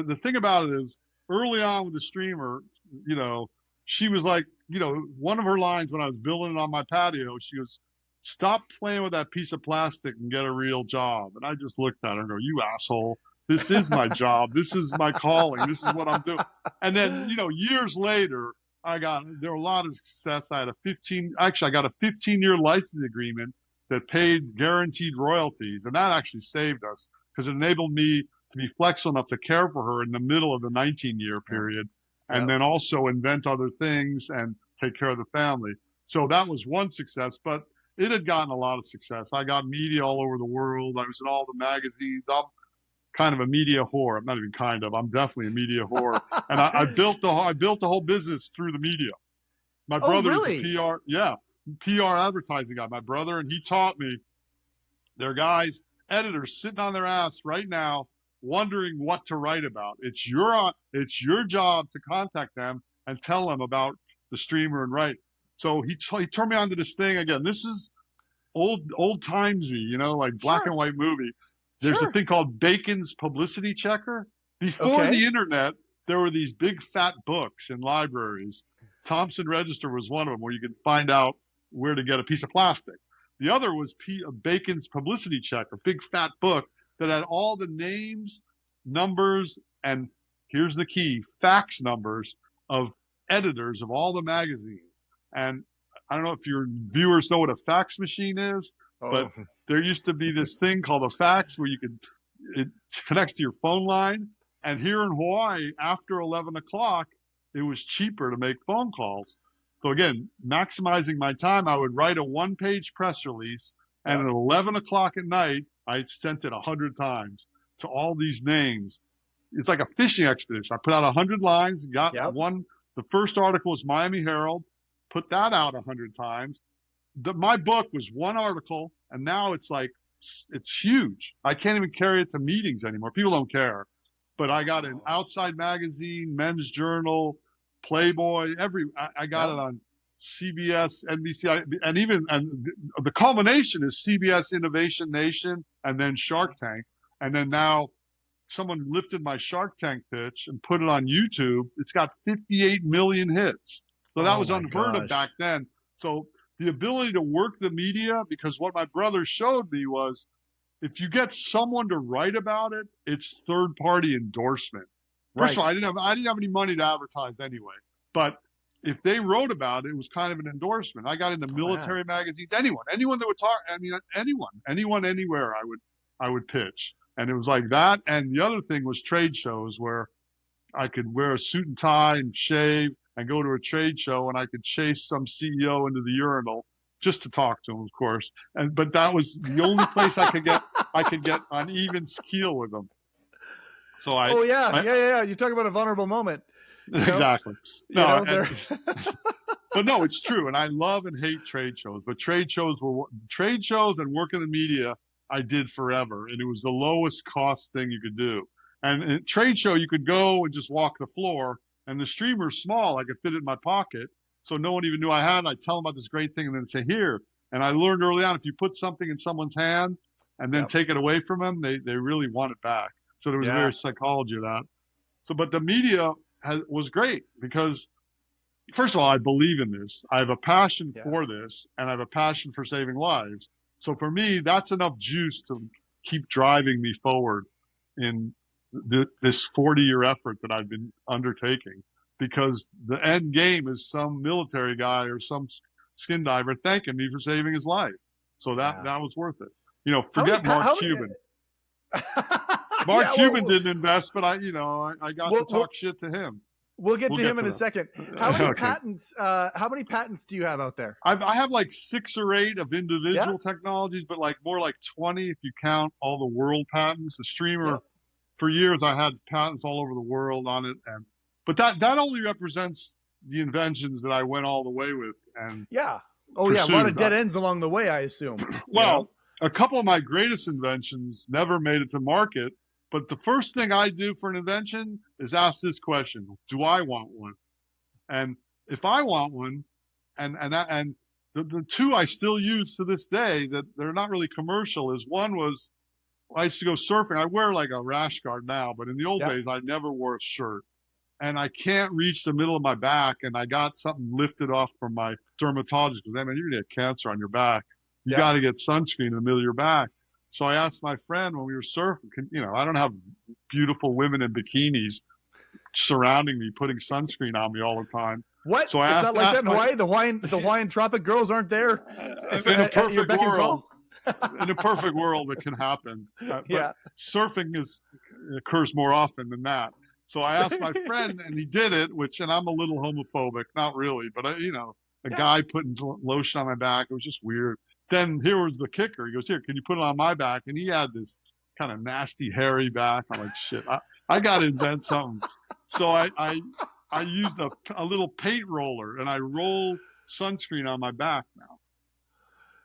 the thing about it is, early on with the streamer, you know, she was like, you know, one of her lines when I was building it on my patio, she goes, "Stop playing with that piece of plastic and get a real job." And I just looked at her and go, "You asshole. This is my job. This is my calling. This is what I'm doing." And then, you know, years later, there were a lot of success. I got a 15-year license agreement that paid guaranteed royalties. And that actually saved us because it enabled me to be flexible enough to care for her in the middle of the 19-year period, and then also invent other things and take care of the family. So that was one success, but it had gotten a lot of success. I got media all over the world. I was in all the magazines. I'm kind of a media whore. I'm not even kind of. I'm definitely a media whore. And I built the whole business through the media. My brother is a PR advertising guy. My brother, and he taught me. There are guys, editors sitting on their ass right now, wondering what to write about. It's your job to contact them and tell them about the streamer and write. So he turned me on to this thing again. This is old timesy, you know, like black and white movie. There's a thing called Bacon's Publicity Checker. Before the internet, there were these big fat books in libraries. Thomson Register was one of them, where you could find out where to get a piece of plastic. The other was Bacon's Publicity Checker, big fat book that had all the names, numbers, and here's the key, fax numbers of editors of all the magazines. And I don't know if your viewers know what a fax machine is, but there used to be this thing called a fax where it connects to your phone line. And here in Hawaii, after 11 o'clock, it was cheaper to make phone calls. So again, maximizing my time, I would write a one-page press release, and at 11 o'clock at night, I sent it 100 times to all these names. It's like a fishing expedition. I put out 100 lines, got one. The first article was Miami Herald, put that out 100 times. My book was one article, and now it's huge. I can't even carry it to meetings anymore. People don't care. But I got an Outside Magazine, Men's Journal, Playboy, I got it on CBS, NBC, and the culmination is CBS Innovation Nation and then Shark Tank. And then now someone lifted my Shark Tank pitch and put it on YouTube. It's got 58 million hits. So that was unheard of back then. So the ability to work the media, because what my brother showed me was, if you get someone to write about it, it's third-party endorsement. First of all, I didn't have any money to advertise anyway. But if they wrote about it, it was kind of an endorsement. I got into military magazines. Anyone that would talk. I mean, anyone, anywhere. I would pitch, and it was like that. And the other thing was trade shows, where I could wear a suit and tie and shave and go to a trade show, and I could chase some CEO into the urinal just to talk to him, of course. But that was the only place I could get on even keel with them. So you talk about a vulnerable moment. Exactly. But no, it's true. And I love and hate trade shows, but trade shows and work in the media I did forever. And it was the lowest cost thing you could do. And in a trade show, you could go and just walk the floor, and the streamer's small. I could fit it in my pocket. So no one even knew I had it. I'd tell them about this great thing and then say, here. And I learned early on, if you put something in someone's hand and then take it away from them, they really want it back. So there was a very psychology of that. So, but the media was great because, first of all, I believe in this. I have a passion for this, and I have a passion for saving lives. So for me, that's enough juice to keep driving me forward in this 40-year effort that I've been undertaking, because the end game is some military guy or some skin diver thanking me for saving his life. So that was worth it. You know, forget Mark Cuban. Mark Cuban didn't invest, but I got to talk shit to him. We'll get to him in a second. How many patents? How many patents do you have out there? I have like 6 or 8 of individual technologies, but more like 20 if you count all the world patents. The streamer, for years, I had patents all over the world on it, and But that only represents the inventions that I went all the way with and Yeah. Oh yeah, a lot of pursued. dead ends along the way, I assume. Well, a couple of my greatest inventions never made it to market. But the first thing I do for an invention is ask this question: do I want one? And if I want one, and the two I still use to this day that they're not really commercial is one was I used to go surfing. I wear like a rash guard now, but in the old Yep. days I never wore a shirt. And I can't reach the middle of my back, and I got something lifted off from my dermatologist. Because, man, you're gonna get cancer on your back. You Yep. got to get sunscreen in the middle of your back. So I asked my friend when we were surfing, I don't have beautiful women in bikinis surrounding me, putting sunscreen on me all the time. What? So I It's asked, not like that in my, Hawaii? The Hawaiian tropic girls aren't there in a at your perfect beck and world. call? In a perfect world, it can happen. Yeah. Surfing occurs more often than that. So I asked my friend, and he did it. And I'm a little homophobic, not really, but a guy putting lotion on my back. It was just weird. Then here was the kicker. He goes, "Here, can you put it on my back?" And he had this kind of nasty, hairy back. I'm like, shit, I got to invent something. So I used a little paint roller, and I roll sunscreen on my back now.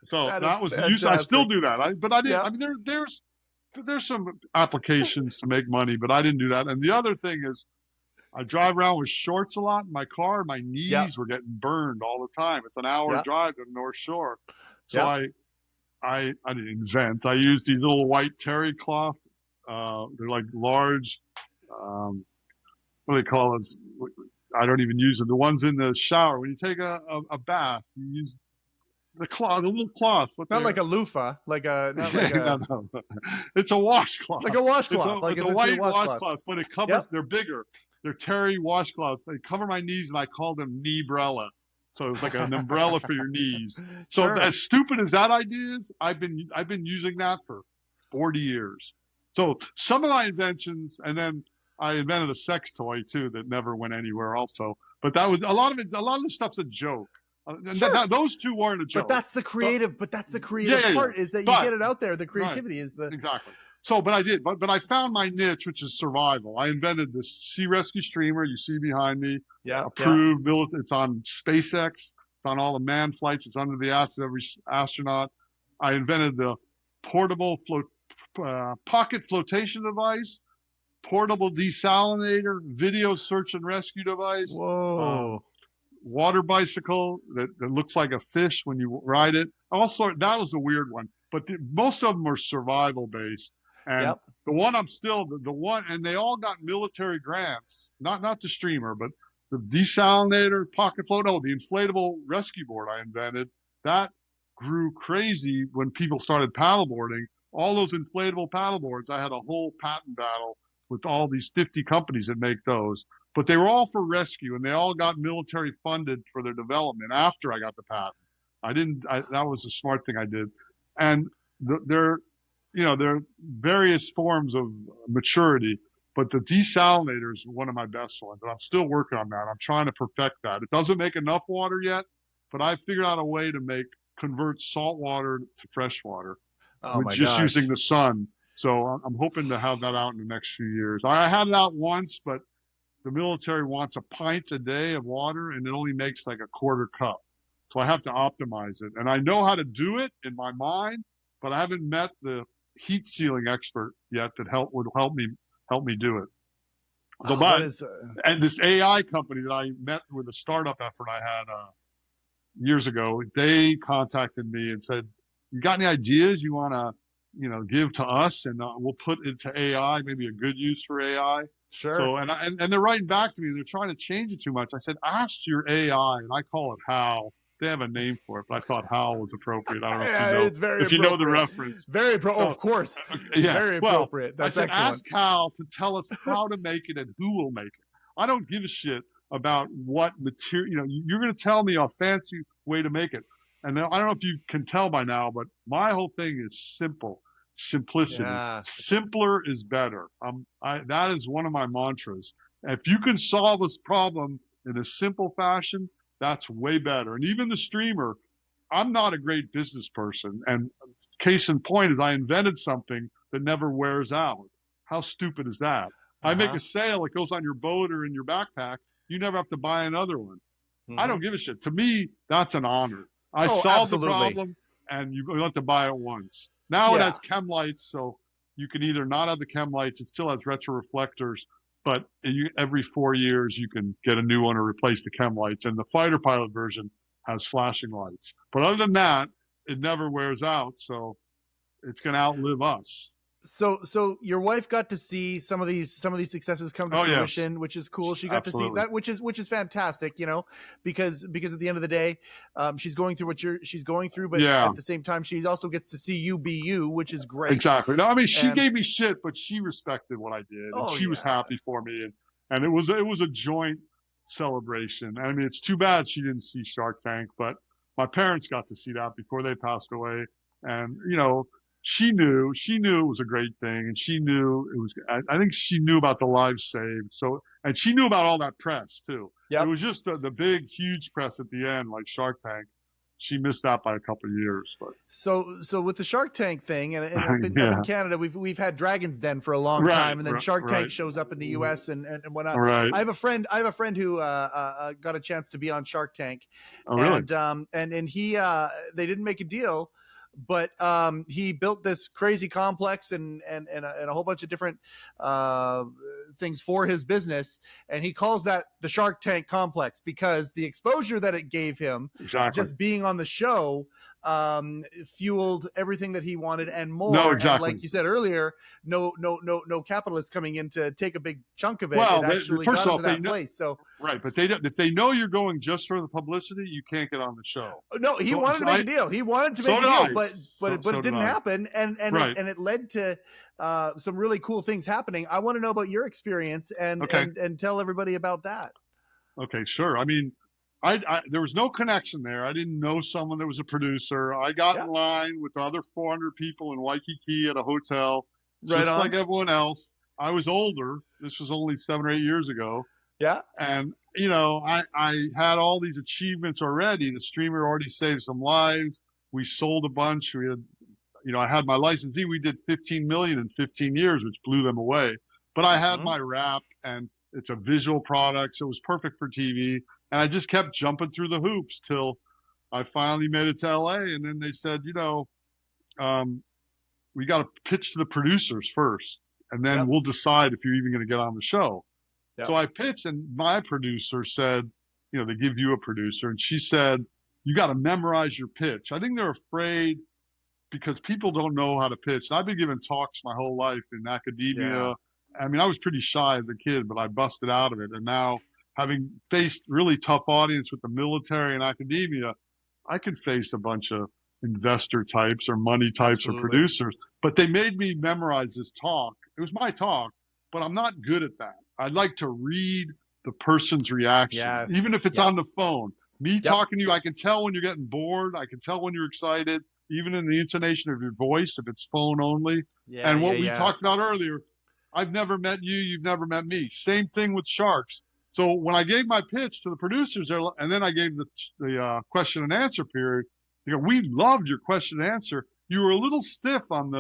So that was used. I still do that. But I didn't. Yeah. I mean, there's some applications to make money, but I didn't do that. And the other thing is, I drive around with shorts a lot in my car. My knees were getting burned all the time. It's an hour drive to the North Shore. So I didn't invent. I used these little white terry cloth. They're like large. What do they call it? I don't even use them. The ones in the shower when you take a bath, you use the little cloth. Not like a loofah, no. It's a washcloth. Like a washcloth. It's a white washcloth, but it covers. They're bigger. They're terry washcloths. They cover my knees, and I call them knee-brella. So it's like an umbrella for your knees. So as stupid as that idea is, I've been using that for 40 years. So some of my inventions, and then I invented a sex toy too that never went anywhere also. But that was a lot of the stuff's a joke. Those two weren't a joke. But that's the creative. Part is that you get it out there. The creativity is the exactly. So, but I did. But I found my niche, which is survival. I invented this sea rescue streamer you see behind me. Yeah. Approved. It's on SpaceX. It's on all the manned flights. It's under the ass of every astronaut. I invented the portable pocket flotation device, portable desalinator, video search and rescue device. Whoa. Water bicycle that looks like a fish when you ride it. Also, that was a weird one, but most of them are survival based. And the one I'm still the one, and they all got military grants. Not the streamer, but the desalinator, pocket float. Oh, the inflatable rescue board I invented that grew crazy when people started paddleboarding. All those inflatable paddleboards, I had a whole patent battle with all these 50 companies that make those. But they were all for rescue, and they all got military funded for their development after I got the patent. That was a smart thing I did. And there are various forms of maturity, but the desalinator is one of my best ones, and I'm still working on that. I'm trying to perfect that. It doesn't make enough water yet, but I figured out a way to convert salt water to fresh water, just using the sun. So I'm hoping to have that out in the next few years. I had it out once, but the military wants a pint a day of water, and it only makes like a quarter cup. So I have to optimize it. And I know how to do it in my mind, but I haven't met the heat sealing expert yet that would help me do it. So, and this AI company that I met with a startup effort I had years ago, they contacted me and said, "You got any ideas you want to, give to us, and we'll put it to AI, maybe a good use for AI." Sure. So, and they're writing back to me. They're trying to change it too much. I said, ask your AI, and I call it HAL. They have a name for it, but I thought HAL was appropriate. I don't know if you know the reference. Of course. Very appropriate. That's I said, excellent. ask HAL to tell us how to make it and who will make it. I don't give a shit about what material. You're going to tell me a fancy way to make it. And I don't know if you can tell by now, but my whole thing is simple. Simplicity. Yeah. Simpler is better. That is one of my mantras. If you can solve this problem in a simple fashion, that's way better. And even the streamer, I'm not a great business person. And case in point is I invented something that never wears out. How stupid is that? I make Uh-huh. a sale, it goes on your boat or in your backpack. You never have to buy another one. I Hmm. don't give a shit. To me, that's an honor. I Oh, solved the absolutely. problem and you don't have to buy it once. Now it Yeah. has chem lights, so you can either not have the chem lights, it still has retro reflectors, but every 4 years you can get a new one or replace the chem lights. And the fighter pilot version has flashing lights. But other than that, it never wears out, so it's going to outlive us. So your wife got to see some of these successes come to Oh, yes, fruition, which is cool. She got to see absolutely. that, which is fantastic, because at the end of the day, she's going through she's going through, but Yeah, at the same time, she also gets to see you be you, which is great. exactly. No, I mean, she And gave me shit, but she respected what I did, and oh she was yeah, happy for me, and it was a joint celebration. I mean, it's too bad she didn't see Shark Tank, but my parents got to see that before they passed away, and she knew it was a great thing, and she knew it was. I think she knew about the lives saved, so and she knew about all that press too. It yep. was just the big, huge press at the end, like Shark Tank. She missed that by a couple of years, but So with the Shark Tank thing, and up in yeah, Canada, we've had Dragon's Den for a long right, time, and then right, Shark Tank right. shows up in the U.S. and whatnot. Right. I have a friend who got a chance to be on Shark Tank, Oh, really? and he they didn't make a deal, but he built this crazy complex and a whole bunch of different uh, things for his business, and he calls that the Shark Tank complex because the exposure that it gave him, Exactly. just being on the show, fueled everything that he wanted and No, more. And exactly. like you said earlier, no capitalists coming in to take a big chunk of it. It Well, actually first got him off, to they that know, place. So right, but they don't, if they know you're going just for the publicity, you can't get on the show. no, he So, wanted so to make a I, deal. He wanted to so make a did deal, I. but So it did didn't I. happen, Right. and it led to some really cool things happening. I want to know about your experience and Okay. tell everybody about that. Okay. Sure. I mean, there was no connection there. I didn't know someone that was a producer. I got in Yeah, line with the other 400 people in Waikiki at a hotel, right just like on. everyone else. I was older. This was only 7 or 8 years ago. Yeah, And, I had all these achievements already. The streamer already saved some lives. We sold a bunch. We had, I had my licensee. We did 15 million in 15 years, which blew them away. But I had hmm my rap and it's a visual product. So it was perfect for TV. And I just kept jumping through the hoops till I finally made it to LA. And then they said, um, we got to pitch to the producers first, and then yep, we'll decide if you're even going to get on the show. So yep. I pitched, and my producer said, they give you a producer, and she said, you got to memorize your pitch. I think they're afraid because people don't know how to pitch. And I've been giving talks my whole life in Yeah, academia. I mean, I was pretty shy as a kid, but I busted out of it. And now, having faced really tough audience with the military and academia, I could face a bunch of investor types or money types or absolutely. producers, but they made me memorize this talk. It was my talk, but I'm not good at that. I'd like to read the person's reaction, even Yes. if it's Yep. on the phone. Me Yep. talking to you, I can tell when you're getting bored. I can tell when you're excited, even in the intonation of your voice, if it's phone only. Yeah. And Yeah. what we Yeah. talked about earlier, I've never met you. You've never met me. Same thing with sharks. So when I gave my pitch to the producers, and then I gave the question and answer period, we loved your question and answer. You were a little stiff on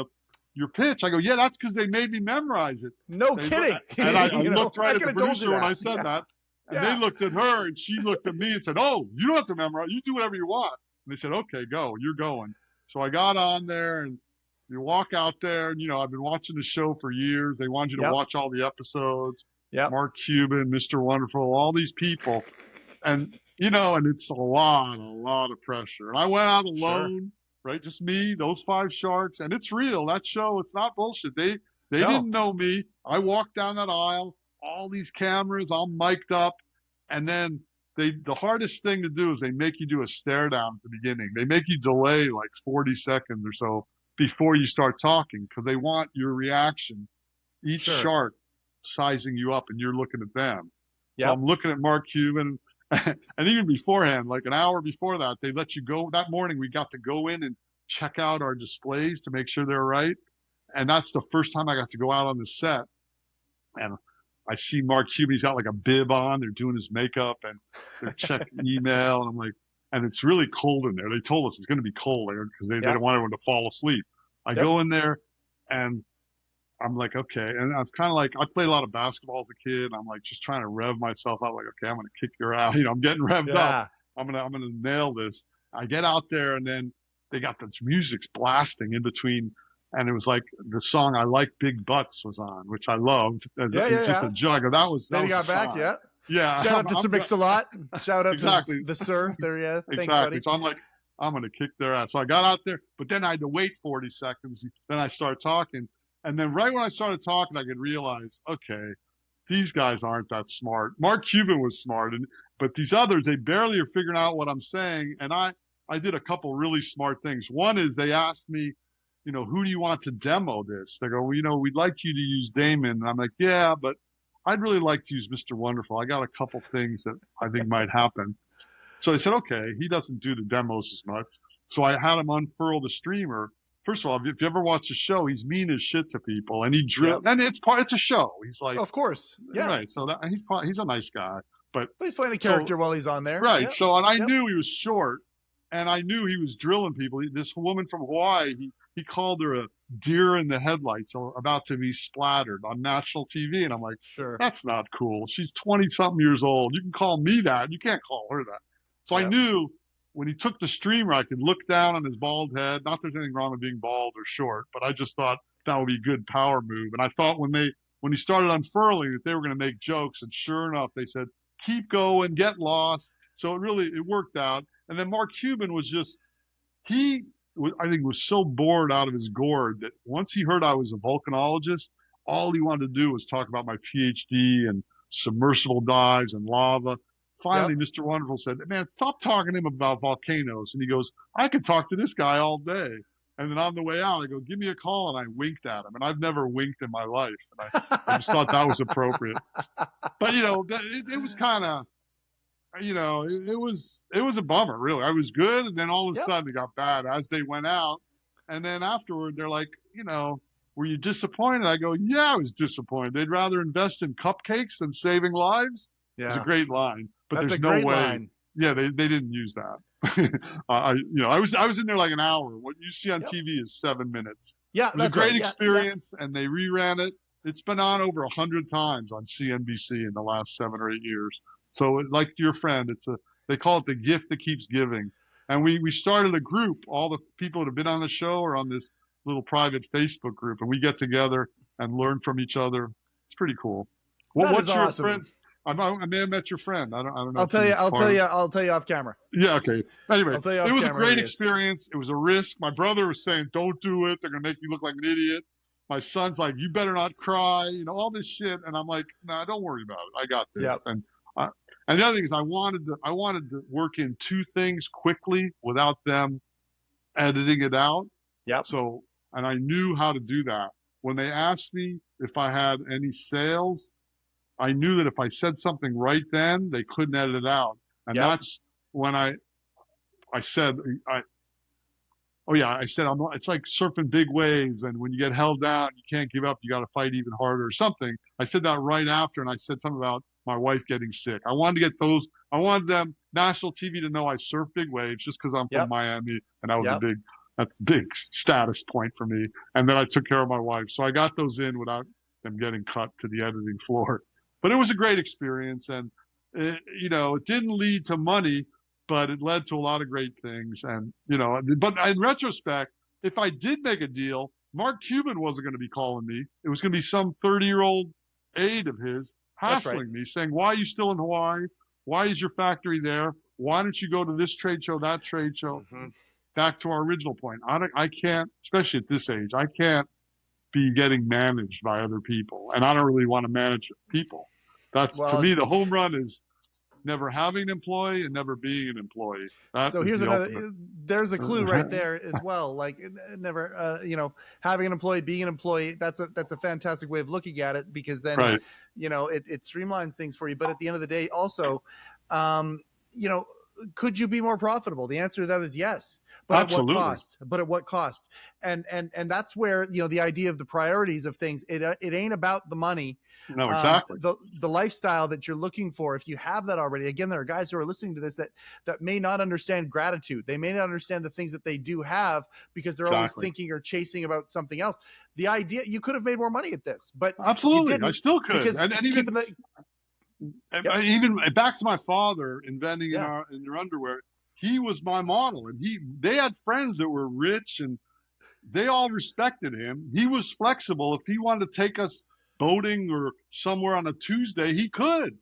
your pitch. I go, yeah, that's because they made me memorize it. No They kidding. and I looked I right at could the have told you producer when I that. said Yeah. that, and they Yeah. looked at her, and she looked at me and said, "Oh, you don't have to memorize. You do whatever you want." And they said, "Okay, go. You're going." So I got on there, and you walk out there, and I've been watching the show for years. They wanted you to Yep. watch all the episodes. Yep. Mark Cuban, Mr. Wonderful, all these people, and and it's a lot of pressure. And I went out Sure. alone, right? Just me, those 5 sharks, and it's real. That show, it's not bullshit. They No. didn't know me. I walked down that aisle, all these cameras, I'm mic'd up, and then the hardest thing to do is they make you do a stare down at the beginning. They make you delay like 40 seconds or so before you start talking because they want your reaction. Each Sure. shark sizing you up, and you're looking at them. So Yep. I'm looking at Mark Cuban, and even beforehand, like an hour before that, they let you go. That morning, we got to go in and check out our displays to make sure they're right. And that's the first time I got to go out on the set. And I see Mark Cuban, he's got like a bib on. They're doing his makeup and they're checking email. And I'm like, and it's really cold in there. They told us it's going to be cold there because they Yep. don't want everyone to fall asleep. I Yep. go in there and I'm like, okay. And I was kind of like, I played a lot of basketball as a kid. And I'm like, just trying to rev myself up. Like, okay, I'm going to kick your ass. I'm getting revved up. Yeah. I'm going to nail this. I get out there, and then they got this music's blasting in between. And it was like the song "I Like Big Butts" was on, which I loved. It's just a jug. That was Lady got back. song. Yeah. Yeah. Shout out to Sir Mix-a-Lot. Shout out exactly. to the Sir. There, yeah. Thanks, Exactly. buddy. So I'm like, I'm going to kick their ass. So I got out there, but then I had to wait 40 seconds. Then I started talking. And then right when I started talking, I could realize, okay, these guys aren't that smart. Mark Cuban was smart, but these others, they barely are figuring out what I'm saying. And I did a couple really smart things. One is they asked me, who do you want to demo this? They go, well, we'd like you to use Damon. And I'm like, yeah, but I'd really like to use Mr. Wonderful. I got a couple things that I think might happen. So I said, okay, he doesn't do the demos as much. So I had him unfurl the streamer. First of all, if you ever watch the show, he's mean as shit to people, and he drills. Yep. And it's a show. He's like, of course, yeah, right. So he's a nice guy, but he's playing a character while he's on there, right? Yep. So, and I knew he was short, and I knew he was drilling people. This woman from Hawaii, he called her a deer in the headlights, about to be splattered on national TV, and I'm like, sure, that's not cool. She's 20-something years old. You can call me that. You can't call her that. So yep. I knew. When he took the streamer, I could look down on his bald head. Not that there's anything wrong with being bald or short, but I just thought that would be a good power move. And I thought when he started unfurling that they were going to make jokes, and sure enough, they said, keep going, get lost. So it worked out. And then Mark Cuban was I think was so bored out of his gourd that once he heard I was a volcanologist, all he wanted to do was talk about my PhD and submersible dives and lava. Finally, yep. Mr. Wonderful said, man, stop talking to him about volcanoes. And he goes, I could talk to this guy all day. And then on the way out, I go, give me a call. And I winked at him. And I've never winked in my life. And I just thought that was appropriate. But, it was kind of, it was a bummer, really. I was good. And then all of a sudden it got bad as they went out. And then afterward, they're like, were you disappointed? I go, yeah, I was disappointed. They'd rather invest in cupcakes than saving lives. Yeah. It's a great line. But that's there's no way. Line. Yeah, they didn't use that. I was in there like an hour. What you see on TV is 7 minutes. Yeah, it was a great experience, and they reran it. It's been on over 100 times on CNBC in the last 7 or 8 years. So, like your friend, they call it the gift that keeps giving. And we started a group. All the people that have been on the show are on this little private Facebook group, and we get together and learn from each other. It's pretty cool. What's your awesome. Friends? I may have met your friend. I don't know. I'll tell you off camera. Yeah. Okay. Anyway, it was a great experience. It was a risk. My brother was saying, don't do it. They're going to make you look like an idiot. My son's like, you better not cry, all this shit. And I'm like, nah, don't worry about it. I got this. Yep. And the other thing is I wanted to work in 2 things quickly without them editing it out. Yep. So, and I knew how to do that. When they asked me if I had any sales, I knew that if I said something right then, they couldn't edit it out. And that's when I said, it's like surfing big waves. And when you get held down, you can't give up. You got to fight even harder or something. I said that right after. And I said something about my wife getting sick. I wanted them national TV to know I surf big waves just because I'm from Miami. And that was that's a big status point for me. And then I took care of my wife. So I got those in without them getting cut to the editing floor. But it was a great experience, and it didn't lead to money, but it led to a lot of great things. And but in retrospect, if I did make a deal, Mark Cuban wasn't going to be calling me. It was going to be some 30-year-old aide of his hassling me, saying, "Why are you still in Hawaii? Why is your factory there? Why don't you go to this trade show, that trade show?" Mm-hmm. Back to our original point, I can't, especially at this age, I can't be getting managed by other people, and I don't really want to manage people. To me, the home run is never having an employee and never being an employee. So here's there's a clue right there as well. Like never, having an employee, being an employee, that's a fantastic way of looking at it, because then, it streamlines things for you. But at the end of the day, also, could you be more profitable? The answer to that is yes. But Absolutely. at what cost? But at what cost? And that's where, the idea of the priorities of things, it ain't about the money. No, exactly. The lifestyle that you're looking for, if you have that already, again, there are guys who are listening to this that may not understand gratitude. They may not understand the things that they do have because they're always thinking or chasing about something else. The idea, you could have made more money at this, but absolutely, you didn't, I still could. And even back to my father inventing in your underwear. He was my model, and they had friends that were rich, and they all respected him. He was flexible. If he wanted to take us boating or somewhere on a Tuesday, he could.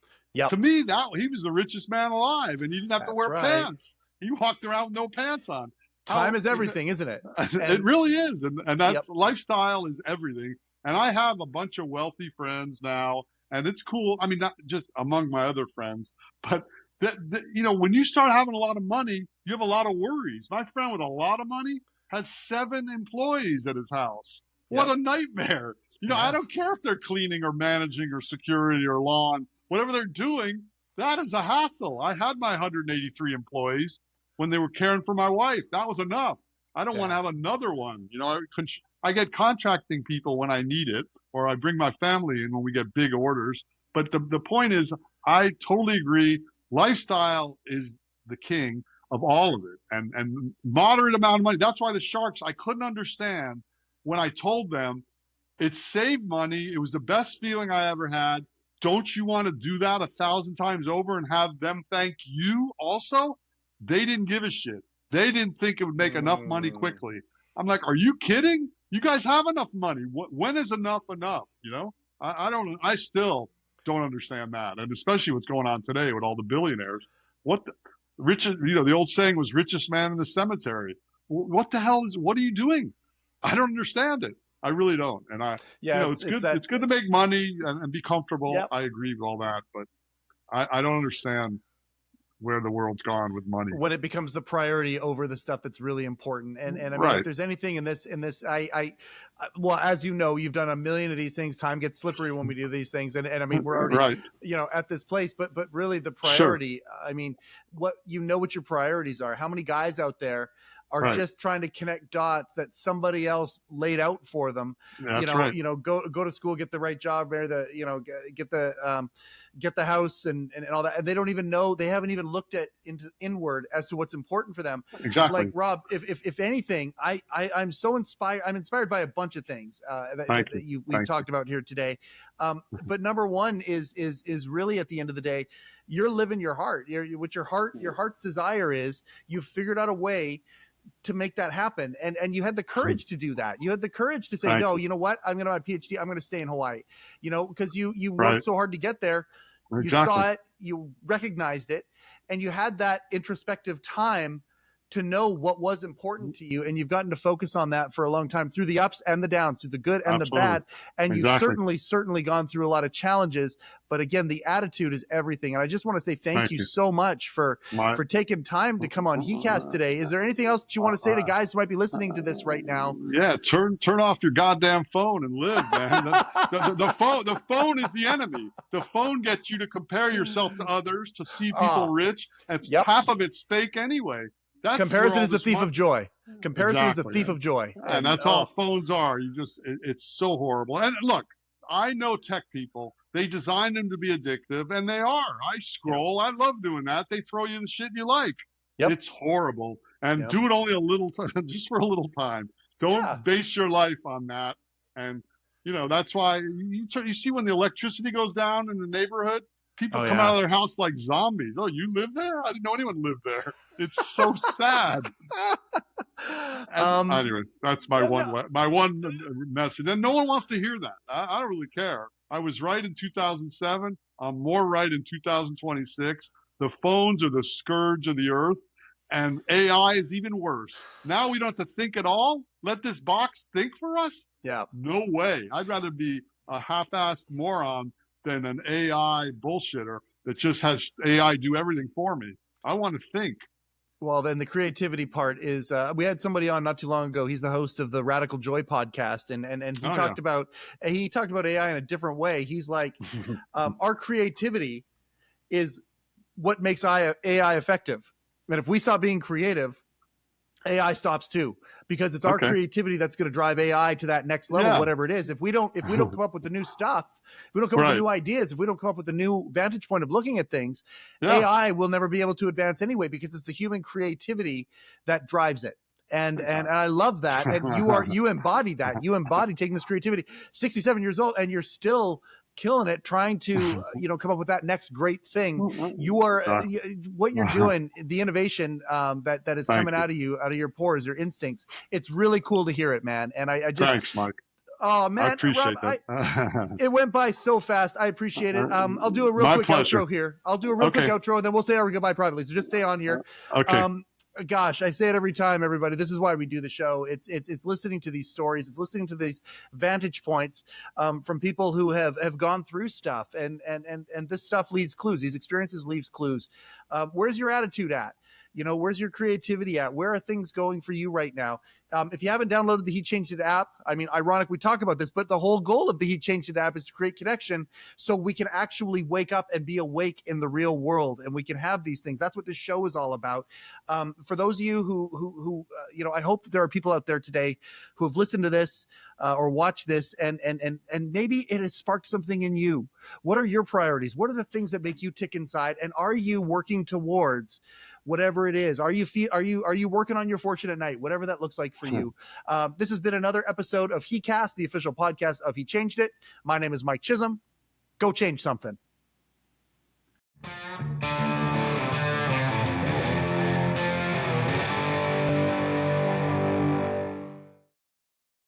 To me, he was the richest man alive, and he didn't have to wear pants. He walked around with no pants on. Time is everything, isn't it? It really is, and that lifestyle is everything. And I have a bunch of wealthy friends now, and it's cool. I mean, not just among my other friends, but when you start having a lot of money, you have a lot of worries. My friend with a lot of money has 7 employees at his house. What a nightmare. I don't care if they're cleaning or managing or security or lawn, whatever they're doing, that is a hassle. I had my 183 employees when they were caring for my wife. That was enough. I don't want to have another one. I get contracting people when I need it, or I bring my family in when we get big orders. But the point is, I totally agree. Lifestyle is the king of all of it, and moderate amount of money. That's why the sharks, I couldn't understand when I told them it saved money. It was the best feeling I ever had. Don't you want to do that 1,000 times over and have them thank you also? They didn't give a shit. They didn't think it would make enough money quickly. I'm like, are you kidding? You guys have enough money. When is enough enough? I still don't understand that. And especially what's going on today with all the billionaires. The old saying was richest man in the cemetery. What the hell what are you doing? I don't understand it. I really don't. And it's good to make money and be comfortable. Yep. I agree with all that, but I don't understand where the world's gone with money when it becomes the priority over the stuff that's really important. And I mean, if there's anything in this, well, as you know, you've done a million of these things. Time gets slippery when we do these things. And I mean, we're already, at this place, but really the priority, I mean, what your priorities are. How many guys out there are just trying to connect dots that somebody else laid out for them? That's go to school, get the right job, get the house and all that. And they don't even know, they haven't even looked inward as to what's important for them. Exactly. Like Rob, if anything, I'm so inspired. I'm inspired by a bunch of things that we've talked about here today. But number one is really, at the end of the day, you're living your heart. Your heart's desire is, you've figured out a way to make that happen. And you had the courage to do that. You had the courage to say, no, you know what? I'm going to my PhD. I'm going to stay in Hawaii, because you worked so hard to get there. You saw it, you recognized it, and you had that introspective time to know what was important to you. And you've gotten to focus on that for a long time, through the ups and the downs, through the good and the bad. And you've certainly gone through a lot of challenges, but again, the attitude is everything. And I just want to say thank you so much for taking time to come on heCast today. Is there anything else that you want to say to guys who might be listening to this right now? Yeah. Turn off your goddamn phone and live, man. The phone is the enemy. The phone gets you to compare yourself to others, to see people rich. And half of it's fake anyway. Comparison is the thief of joy. Comparison is the thief of joy. And that's all phones are. It's so horrible. And look, I know tech people, they designed them to be addictive, and they are. I scroll. I love doing that. They throw you the shit you like. It's horrible. And do it only a little time, just for a little time. Don't base your life on that. And, that's why you see when the electricity goes down in the neighborhood, people come out of their house like zombies. Oh, you live there? I didn't know anyone lived there. It's so sad. Anyway, that's my one message. And no one wants to hear that. I don't really care. I was right in 2007. I'm more right in 2026. The phones are the scourge of the earth, and AI is even worse. Now we don't have to think at all. Let this box think for us? Yeah. No way. I'd rather be a half-assed moron than an AI bullshitter that just has AI do everything for me. I want to think. Well, then the creativity part is, we had somebody on not too long ago. He's the host of the Radical Joy podcast. And he talked about AI in a different way. He's like, our creativity is what makes AI effective. And if we stop being creative, AI stops too, because it's our Okay. creativity that's going to drive AI to that next level, Yeah. whatever it is. If we don't come up with the new stuff, if we don't come up with Right. new ideas, if we don't come up with a new vantage point of looking at things, Yeah. AI will never be able to advance anyway, because it's the human creativity that drives it. And I love that. And you embody that. You embody taking this creativity, 67 years old, and you're still killing it, trying to come up with that next great thing. You are what you're doing, the innovation that is coming out of your pores, your instincts. It's really cool to hear it, man. And I just thanks, Mike. Oh man, I appreciate Rob, that. it went by so fast. I appreciate it. I'll do a real My quick pleasure. outro here. I'll do a real quick outro, and then we'll say our goodbye privately. So just stay on here. Okay. Gosh, I say it every time, everybody. This is why we do the show. It's listening to these stories. It's listening to these vantage points from people who have gone through stuff, and this stuff leaves clues. These experiences leaves clues. Where's your attitude at? Where's your creativity at? Where are things going for you right now? If you haven't downloaded the He Changed It app, I mean, ironic we talk about this, but the whole goal of the He Changed It app is to create connection so we can actually wake up and be awake in the real world, and we can have these things. That's what this show is all about. For those of you who I hope there are people out there today who have listened to this or watched this, and maybe it has sparked something in you. What are your priorities? What are the things that make you tick inside? And are you working towards whatever it is? Are you working on your fortune at night, whatever that looks like for you? This has been another episode of heCast, the official podcast of He Changed It. My name is Mike Chisholm. Go change something.